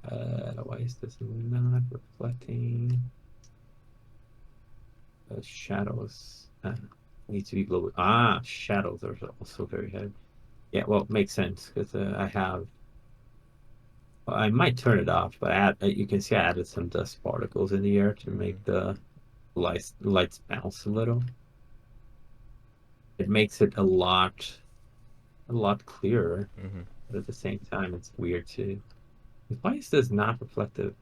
Why is this not reflecting? Shadows need to be global. Ah, shadows are also very heavy. Yeah, well, it makes sense because I might turn it off, but you can see I added some dust particles in the air to Mm-hmm. make the lights bounce a little. It makes it a lot clearer, Mm-hmm. but at the same time, it's weird too. Why is this not reflective?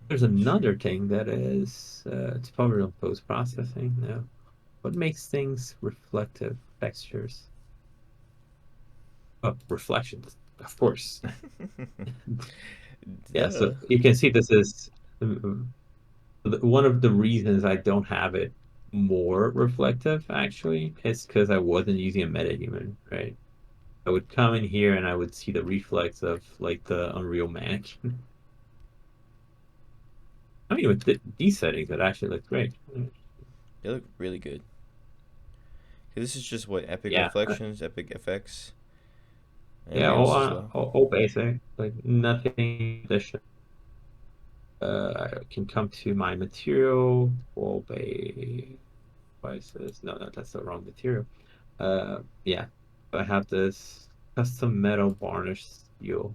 There's Not sure. another thing that is, it's probably on post processing now. What makes things reflective textures? Oh, reflections, of course. Yeah, Duh. so you can see this is one of the reasons I don't have it. more reflective actually is because I wasn't using a MetaHuman, right? I would come in here and I would see the reflex of like the Unreal Mac. I mean, with these settings, it actually looks great. They look really good. This is just what Epic Yeah, Reflections, Epic FX, and yeah, Realms as well. all basic, like nothing additional. I can come to my material, all base. Why is this? No, no, that's the wrong material. Yeah, I have this custom metal varnish steel,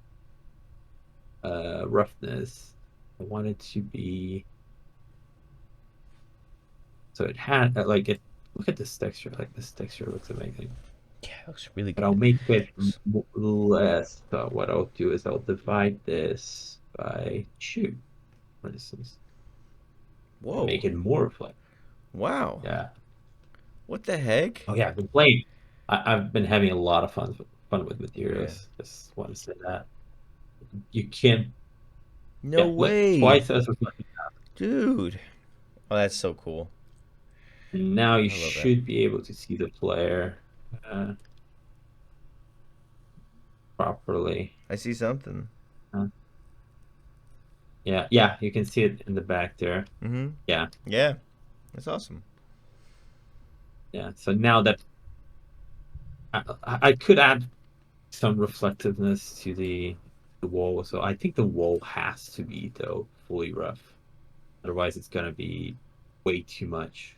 roughness. I want it to be so it had like it. Look at this texture. Like this texture looks amazing. Yeah, it looks really But I'll good. make it less. So what I'll do is I'll divide this by two, for instance, and Whoa! make it more reflective. Wow! Yeah. What the heck? Oh yeah, I've been playing. I've been having a lot of fun with Yeah. materials. Just want to say that you can't. No Yeah, look way, twice as reflective. dude. Oh, that's so cool. And now you I love that. should be able to see the player uh, properly. I see something. Uh, yeah, yeah, you can see it in the back there. Mm-hmm. Yeah, Yeah, that's awesome. yeah. So now that I could add some reflectiveness to the wall. So I think the wall has to be though fully rough. Otherwise, it's gonna be way too much.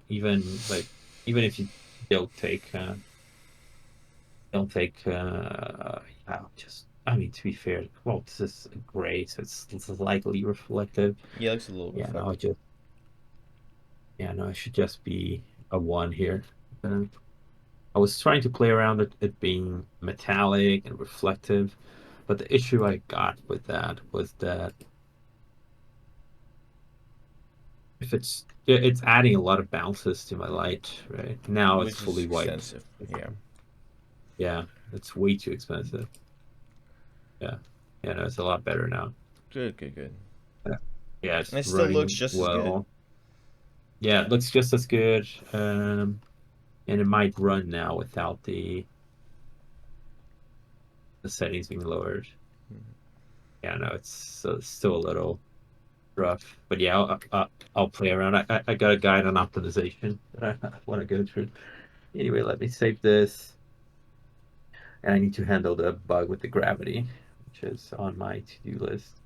Even like even if you don't take don't take yeah, just I mean to be fair, well this is gray, so it's slightly reflective. Yeah, it looks a little Yeah, no, reflective. it should just be a one here. Um, I was trying to play around it being metallic and reflective, but the issue I got with that was that if it's adding a lot of bounces to my light, right? Now it's Which is fully white. extensive. Yeah. Yeah, it's way too expensive. Yeah. Yeah, no, it's a lot better now. Good, good, good. Yeah, yeah, And it's it still looks running just as good. well. Yeah, it looks just as good. And it might run now without the settings being lowered. Yeah, no, it's still a little rough, but yeah, I'll play around. I got a guide on optimization that I want to go through. Anyway, let me save this, and I need to handle the bug with the gravity, which is on my to-do list.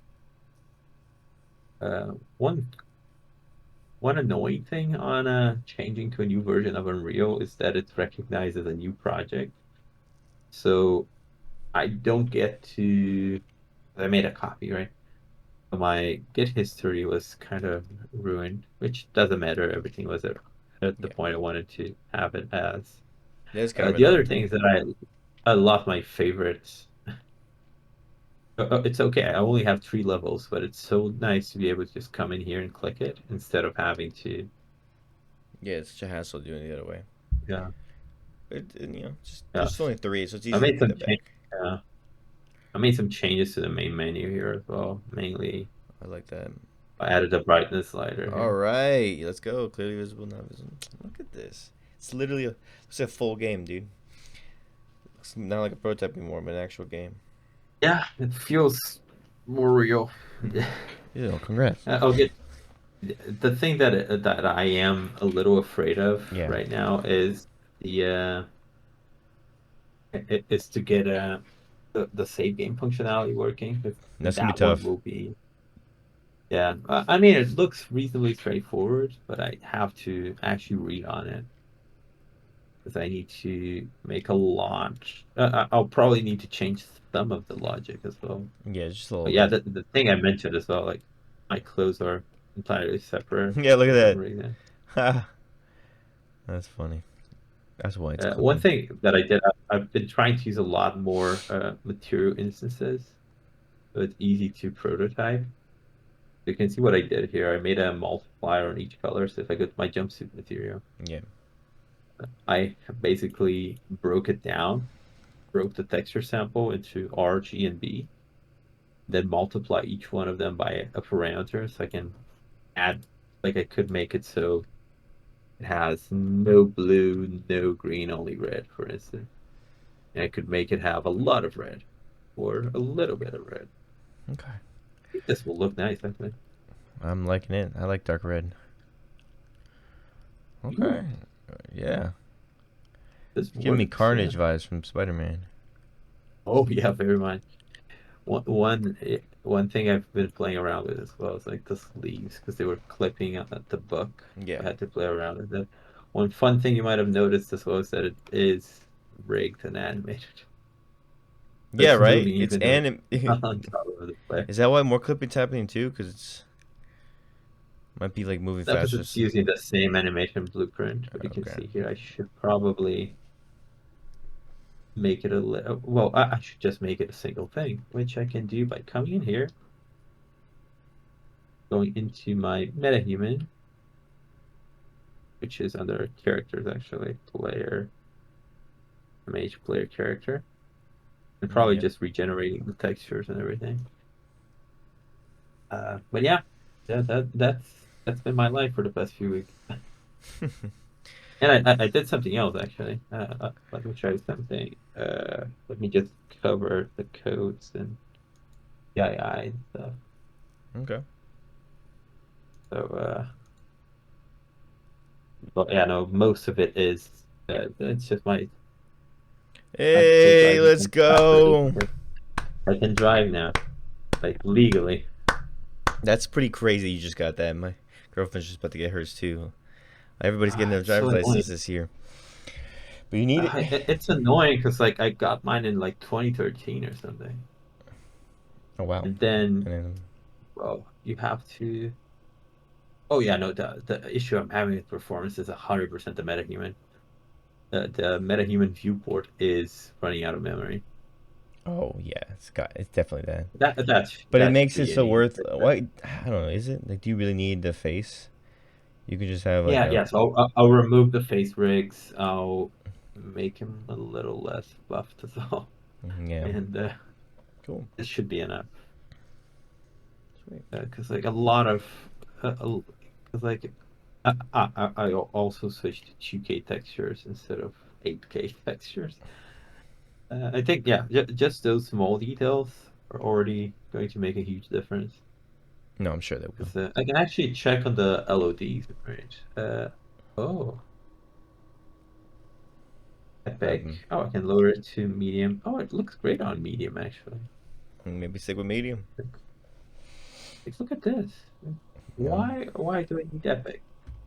Uh, one annoying thing on changing to a new version of Unreal is that it's recognized as a new project. So I don't get to. I made a copy, right? My Git history was kind of ruined, which doesn't matter. Everything was at the Yeah. point I wanted to have it as. That's kind of The other annoying thing too. is that I lost my favorites. It's okay. I only have three levels, but it's so nice to be able to just come in here and click it instead of having to. Yeah, it's such a hassle doing it the other way. Yeah, Just yeah. there's only three, so it's I easy to made put some that change. back. Yeah, I made some changes to the main menu here as well. Mainly, I like that. I added a brightness slider All here. right, let's go. Clearly visible, not visible. Look at this. It's literally it's a full game, dude. It's not like a prototype anymore, but an actual game. Yeah, it feels more real. Yeah, congrats. I'll get the thing that I am a little afraid of Yeah, right now is the is to get the save game functionality working. 'Cause that's gonna be that one tough. will be yeah. I mean, it looks reasonably straightforward, but I have to actually read on it because I need to make a lot. I'll probably need to change some of the logic as well. Yeah, just a little But yeah, bit. the thing I mentioned as well, like my clothes are entirely separate Yeah, look for some at reason. that. That's funny. That's why it's One clipping. thing that I did, I've been trying to use a lot more material instances, so it's easy to prototype. You can see what I did here. I made a multiplier on each color. So if I go to my jumpsuit material, Yeah. I basically broke it down, broke the texture sample into R, G, and B, then multiply each one of them by a parameter so I can add, like I could make it so it has no blue, no green, only red, for instance. And I could make it have a lot of red or a little bit of red. Okay. I think this will look nice, actually. I'm liking it. I like dark red. Okay. Ooh, Yeah. this Give me works, yeah. Carnage vibes from Spider-Man. Oh, yeah, very much. One thing I've been playing around with as well is like the sleeves because they were clipping at the book. Yeah. I had to play around with that. One fun thing you might have noticed as well is that it is rigged and animated. So Yeah, it's right? moving It's even though it's anim. not on top of the player. Is that why more clipping's happening too? Because it's might be like moving Not because faster. it's using the same animation blueprint, but you can Okay. see here I should probably make it a little. Well, I should just make it a single thing, which I can do by coming in here, going into my MetaHuman, which is under characters actually, player, mage player character, and probably Yeah. just regenerating the textures and everything. But yeah, that's been my life for the past few weeks. And I did something else actually. Let me try something. Let me just cover the codes and PII and stuff. Okay. So, but yeah, no, most of it is. It's just my. I can still Hey, drive let's even faster. go. I can drive now, like legally. That's pretty crazy. You just got that. My girlfriend's just about to get hers too. Everybody's getting their It's so driver's annoying. license this year. But you need it. It's annoying because like I got mine in like 2013 or something, Oh wow. and then And then well, you have to. Oh yeah, no, the issue I'm having with performance is 100% the metahuman. The metahuman viewport is running out of memory. oh yeah, it's definitely that. But it That should makes it be an so easy worth. fix. Why? I don't know. Is it like? Do you really need the face? You could just have like Yeah, a. yeah. So I'll remove the face rigs. I'll make him a little less buffed as well, Yeah. and Cool. this should be enough. Sweet. Because like a lot of, because like I also switched to 2K textures instead of 8K textures. I think yeah, just those small details are already going to make a huge difference. No, I'm sure they will. Because I can actually check on the LODs, right? Oh, Um, epic. Oh, I can lower it to medium. Oh, it looks great on medium actually. maybe stick with medium. Like, look at this. No, Why do I need epic?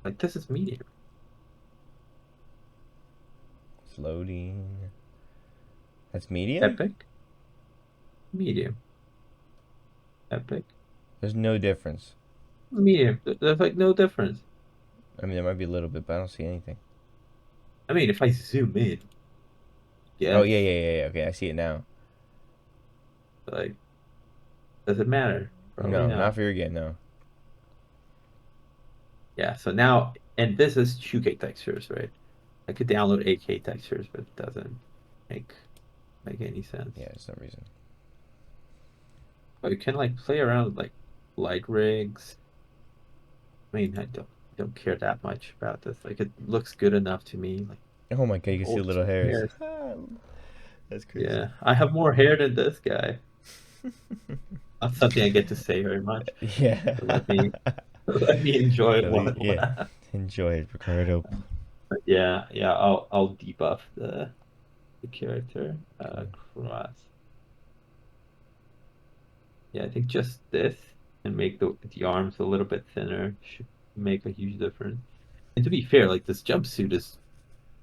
Like this is medium. it's loading. That's medium. Epic, medium, epic, There's no difference. medium. There's like no difference. I mean, there might be a little bit, but I don't see anything. I mean, if I zoom in, Oh yes, yeah. Okay, I see it now. like does it matter? Probably No, not not. for your game. No. Yeah. So now, and this is 2K textures, right? I could download 8K textures, but it doesn't make make any sense. Yeah, there's no reason. But you can like play around with like light rigs. I mean, I don't care that much about this. Like it looks good enough to me. Oh my god, you can see Oh, the little hairs. hairs. That's crazy. Yeah, I have more hair than this guy. Not something I get to say very much. Yeah. So let me enjoy it while Yeah. I Enjoy it, Ricardo. But yeah, yeah, I'll debuff the character cross. Yeah, I think just this and make the arms a little bit thinner should make a huge difference. And to be fair, like this jumpsuit is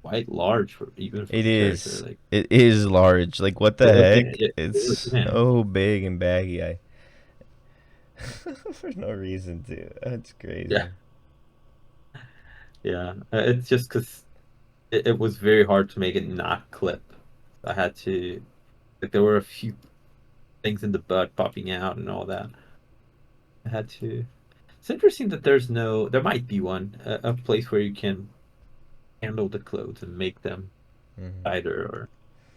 quite large for even for It the character. is. Like It is large. Like what the heck? It's yeah, so big and baggy. I for no reason to. That's yeah, crazy. yeah. It's just because it was very hard to make it not clip. I had to like there were a few things in the butt popping out and all that. I had to. It's interesting that there might be one, a place where you can handle the clothes and make them Hmm. tighter or.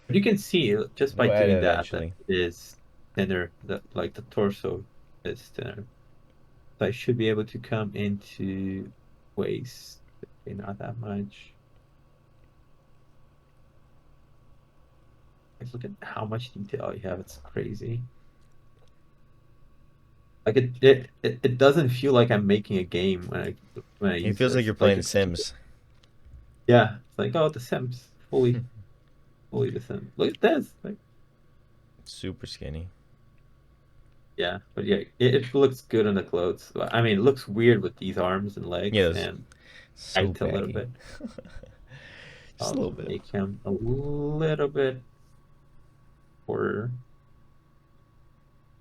But you can see just by We'll add doing it that eventually. it is thinner, that like the torso is thinner. So I should be able to come into waist. Okay, not that much. Like, look at how much detail you have. It's crazy. Like it doesn't feel like I'm making a game when I It use feels like this. you're Like playing The it's Sims. yeah, it's like oh the Sims fully the Sims. Look at this. Like Super skinny. yeah, but yeah, it looks good on the clothes. I mean, it looks weird with these arms and Yeah, legs it's and so height a little baggy. bit. Just a I'll little bit. make him a little bit shorter,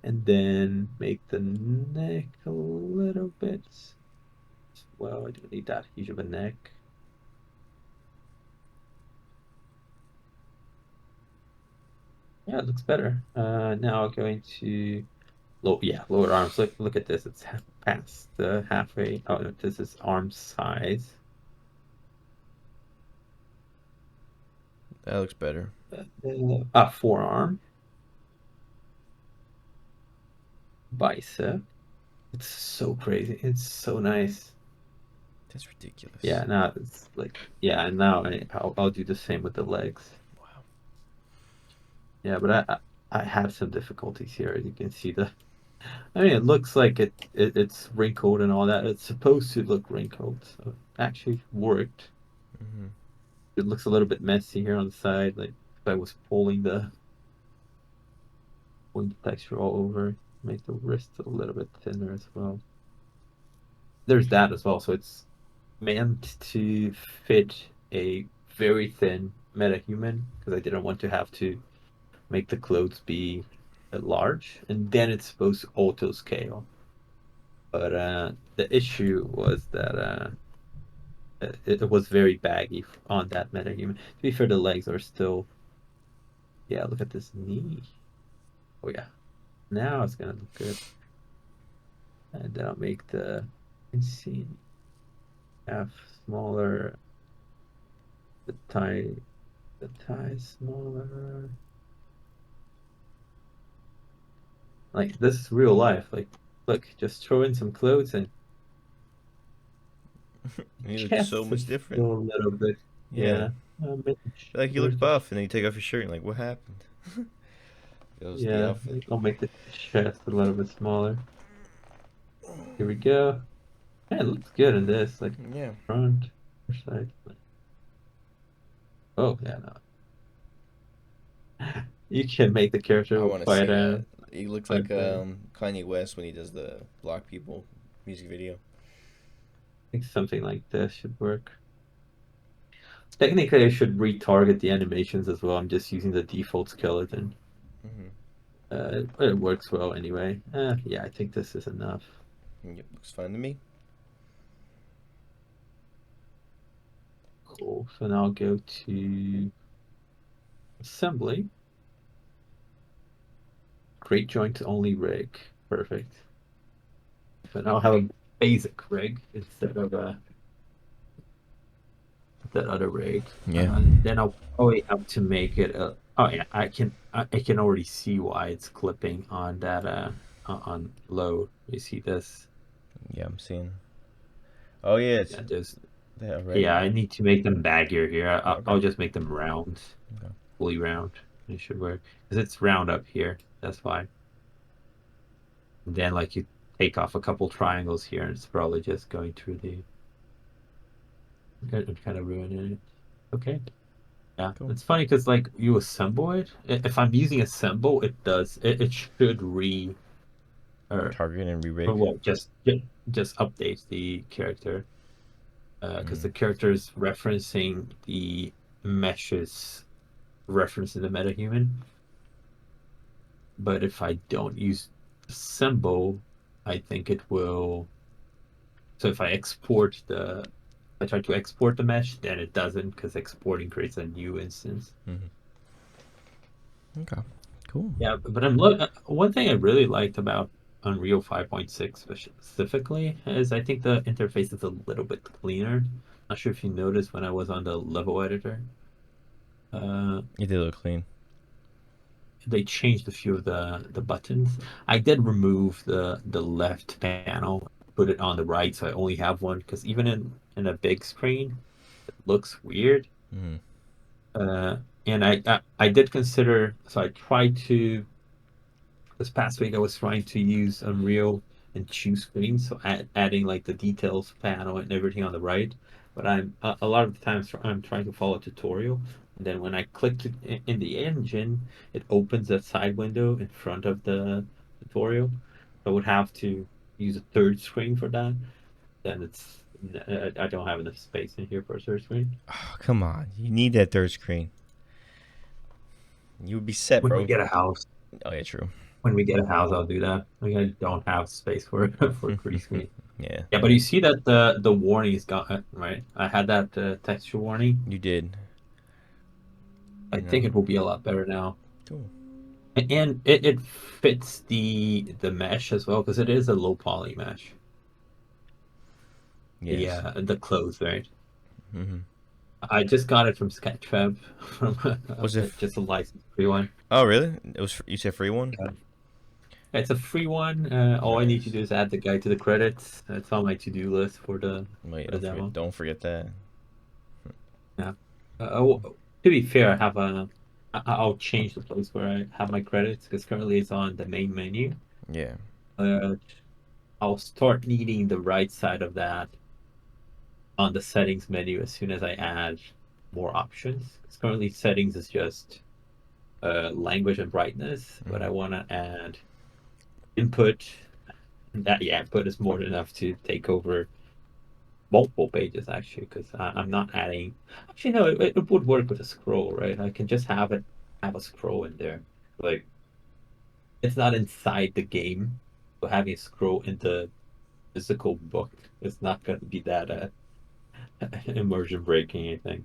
and then make the neck a little bit. Well, I don't need that huge of a neck. Yeah, it looks better. Now going to lower arms. Look at this. It's past the halfway. Oh no, this is arm size. That looks better. Forearm, bicep. It's so crazy. It's so nice. That's ridiculous. Yeah, now it's like yeah, and now I'll do the same with the legs. Wow. Yeah, but I have some difficulties here. As you can see I mean, it looks like it's wrinkled and all that. It's supposed to look wrinkled, so it actually worked. Hmm. It looks a little bit messy here on the side, like if I was pulling the texture all over, make the wrist a little bit thinner as well. There's that as well. So it's meant to fit a very thin metahuman because I didn't want to have to make the clothes be large, and then it's supposed to auto scale. But the issue was that it was very baggy on that metahuman. To be fair, the legs are still. Yeah, look at this knee. Oh yeah, now it's gonna look good. And then I'll make the inseam half smaller, the tie smaller. Like this is real life. Like, look, just throw in some clothes and You look so chest much is different. still a little bit. Yeah. Yeah, make the Like you where's look the buff, and then you take off your shirt, and like, what happened? Goes the yeah? outfit. I'll make the chest a little bit smaller. Here we go. Yeah, it looks good in this, like Yeah. front or side. Oh yeah, no. You can make the I character want to see that. He looks like quite better. Kanye West when he does the Block People music video. I think something like this should work. Technically, I should retarget the animations as well. I'm just using the default skeleton. Hmm. It works well anyway. Yeah, I think this is enough. Yep, looks fine to me. Cool. So now I'll go to assembly. Create joint only rig. Perfect. So now I'll have a basic rig instead of that other rig. Yeah. Then I'll probably have to make it a. Oh yeah, I can already see why it's clipping on that on load. You see this? Yeah, I'm seeing. Oh yeah, it's Yeah, there's that yeah. already. I need to make them baggier here. Okay. I'll just make them round, Okay. fully round. It should work because it's round up here. That's why. And then like you take off a couple triangles here, and it's probably just going through the kind of ruining it. Okay. Yeah, Cool. it's funny because like you assemble it. If I'm using assemble, it does. It should or Target and or re-rig. what? Just update the character because Mm. the character is referencing the meshes referencing the metahuman. But if I don't use assemble, I think it will. So if I I try to export the mesh, then it doesn't because exporting creates a new instance. Hmm. Okay. Cool. Yeah, but one thing I really liked about Unreal 5.6 specifically is I think the interface is a little bit cleaner. Not sure if you noticed when I was on the level editor. Uh, It did look clean. they changed a few of the buttons. I did remove the left panel, put it on the right, so I only have one because even in a big screen, it looks weird. Mm-hmm. And I did consider, so I tried to this past week I was trying to use Unreal and choose screens, so adding like the details panel and everything on the right. But I'm a lot of the times I'm trying to follow a tutorial, and then when I click in the engine, it opens a side window in front of the tutorial. I would have to use a third screen for that. Then I don't have enough space in here for a third screen. Oh, come on, you need that third screen. You would be set, When we bro. get a house, Oh yeah, true. when we get a house, I'll do that. Like, I don't have space for for three screen. Yeah, Yeah, but you see that the warning is gone, right? I had that texture warning. you did. I You think know, it will be a lot better now, cool. and it fits the mesh as well because it is a low poly mesh. Yes. The clothes, right? Mm-hmm. I just got it from Sketchfab from Was it? just a license free one. Oh, really? It was. You said free one. Yeah. It's a free one. All I need to Nice. do is add the guide to the credits. It's on my to-do list Well, yeah, for the demo. don't forget that. Yeah. To be fair, I'll change the place where I have my credits because currently it's on the main menu. Yeah. Uh, I'll start needing the right side of that on the settings menu as soon as I add more options. Because currently settings is just language and brightness, but I want to add input. Input is more than enough to take over multiple pages actually because I'm not adding. Actually, no, it would work with a scroll, right? I can just have a scroll in there. Like it's not inside the game, but having a scroll in the physical book is not going to be that immersion breaking. I think.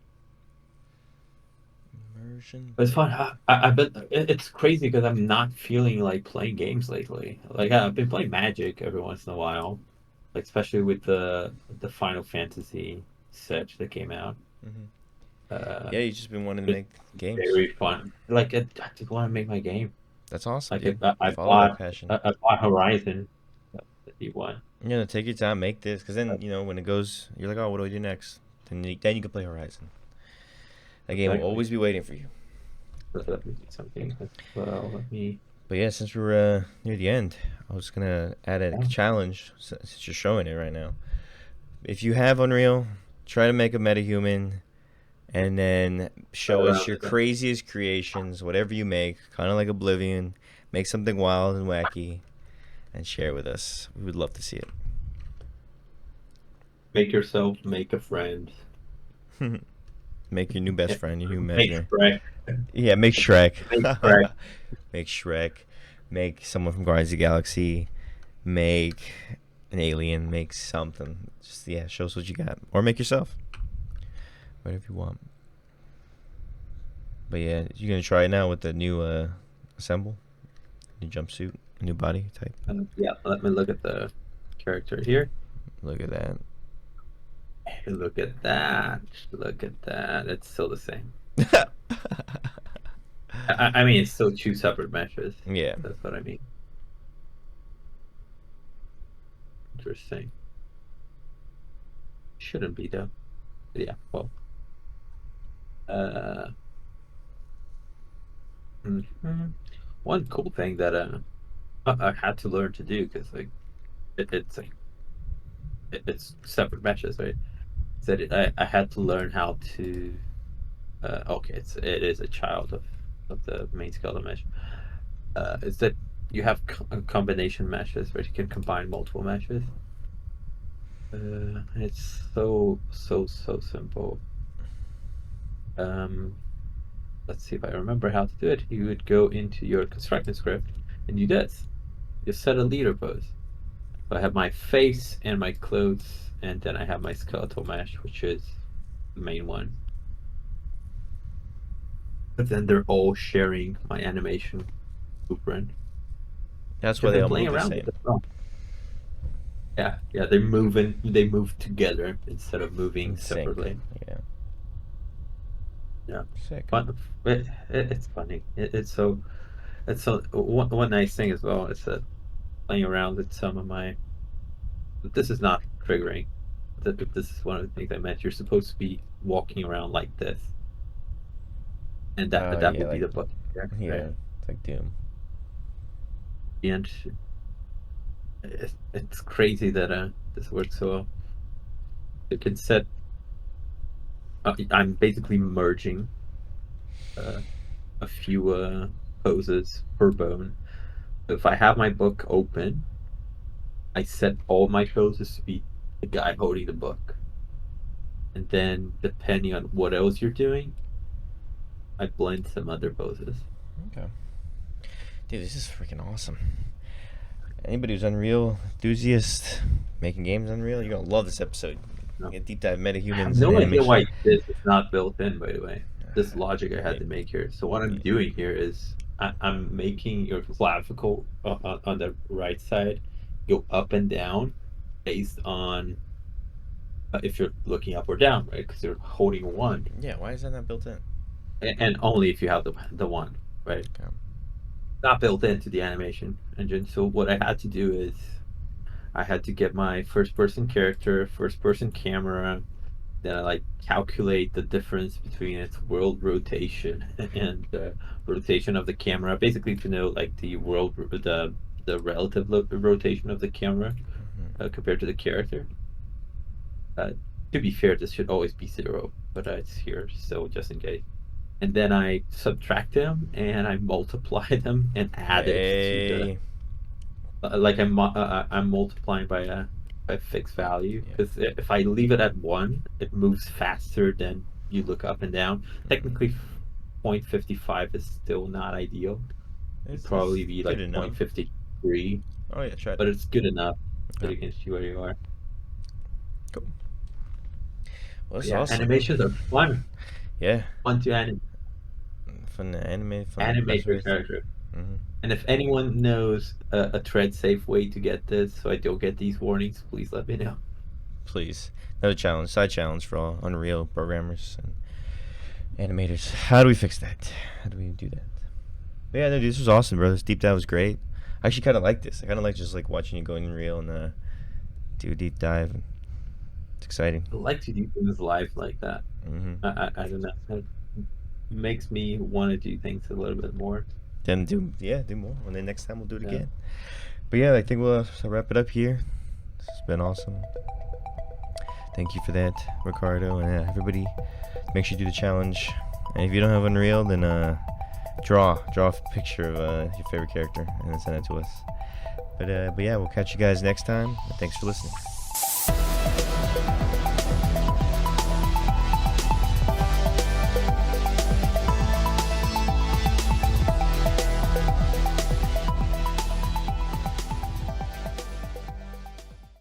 Immersion. But it's fun. I've been. It's crazy because I'm not feeling like playing games lately. Like I've been playing Magic every once in a while, like especially with the Final Fantasy set that came out. Mm-hmm. Uh, Yeah, you just been wanting to it's make games. very fun. Like I just want to make my game. That's awesome, Like dude. I Follow that bought passion. I bought Horizon. The new one. Yeah, take your time, make this, because then when it goes, you're like, oh, what do I do next? Then you can play Horizon. That game will Exactly. always be waiting for you. Let me do something as well. Let me. But yeah, since we're near the end, I was gonna add a challenge since you're showing it right now. If you have Unreal, try to make a MetaHuman, and then show us your craziest creations, whatever you make, kind of like Oblivion. Make something wild and wacky, and share it with us. We would love to see it. Make yourself, make a friend. Make your new best friend, your new Make imaginary. Shrek. Yeah, make Shrek. Make Shrek. Make Shrek. Make someone from Guardians of the Galaxy. Make an alien. Make something. Just show us what you got, or make yourself. Whatever you want. But yeah, you're gonna try it now with the new assemble, new jumpsuit, new body type. Yeah, let me look at the character here. Look at that. Look at that. Look at that. It's still the same. I mean, it's still two separate meshes. Yeah. That's what I mean. Interesting. Shouldn't be though. Yeah, well. One cool thing that I had to learn to do because like it's like it's separate meshes, right? That I had to learn how to. Okay, it is a child of the main skeleton mesh. Is that you have combination meshes where you can combine multiple meshes. And it's so simple. Let's see if I remember how to do it. You would go into your constructing script and do this. You set a leader pose. So I have my face and my clothes, and then I have my skeletal mesh, which is the main one. But then they're all sharing my animation blueprint. That's why they all move the around same. with it as well. Yeah, they move together instead of moving In sync. separately. Yeah. Sick. But it's funny. It's so one nice thing as well is that playing around with some of my. This is not triggering. this is one of the things I meant. You're supposed to be walking around like this, and that Oh, that yeah, would be like, the book. Right? yeah, it's like Doom. And it's crazy that this works so well. It can set. I'm basically merging uh, a few poses per bone. If I have my book open, I set all my poses to be the guy holding the book. And then, depending on what else you're doing, I blend some other poses. Okay. Dude, this is freaking awesome. Anybody who's Unreal enthusiast, making games Unreal, you're gonna love this episode. No. You deep dive I have MetaHumans no and idea animation. why this is not built in, by the way. This logic I had Yeah. to make here. So what I'm Yeah. doing here is I'm making your clavicle on the right side go up and down based on if you're looking up or down, right? Because you're holding one, Yeah, why is that not built in? and only if you have the one, right? Okay. Not built into the animation engine. So what I had to do is I had to get my first person character, first person camera, then I like calculate the difference between its world rotation and the rotation of the camera, basically to know like the relative rotation of the camera compared to the character. To be fair, this should always be 0, but it's here, so just in case. And then I subtract them and I multiply them and add it to the like I'm multiplying by a fixed value, because if I leave it at 1, it moves faster than you look up and down. Technically, 0.55 is still not ideal. It'd probably be like 0.53. Oh yeah, try it. But it's good enough that Okay. you can see where you are. Cool. Well, that's Yeah, awesome. animations are fun. Yeah. Fun to animate. Fun to animate. Fun Animate to your character. Mm-hmm. And if anyone knows a thread-safe way to get this, so I don't get these warnings, please let me know. Please. Another challenge, side challenge for all Unreal programmers and animators. How do we fix that? How do we do that? But yeah, no, dude, this was awesome, bro. This deep dive was great. I actually kind of like this. I kind of like just like watching you go in Unreal and do a deep dive. It's exciting. I like to do things live like that. Mm-hmm. I don't know. It makes me want to do things a little bit more. Then do more. And then next time we'll do it again. But yeah, I think we'll wrap it up here. This has been awesome. Thank you for that, Ricardo, and everybody. Make sure you do the challenge. And if you don't have Unreal, then draw a picture of your favorite character and then send it to us. But yeah, we'll catch you guys next time. Thanks for listening.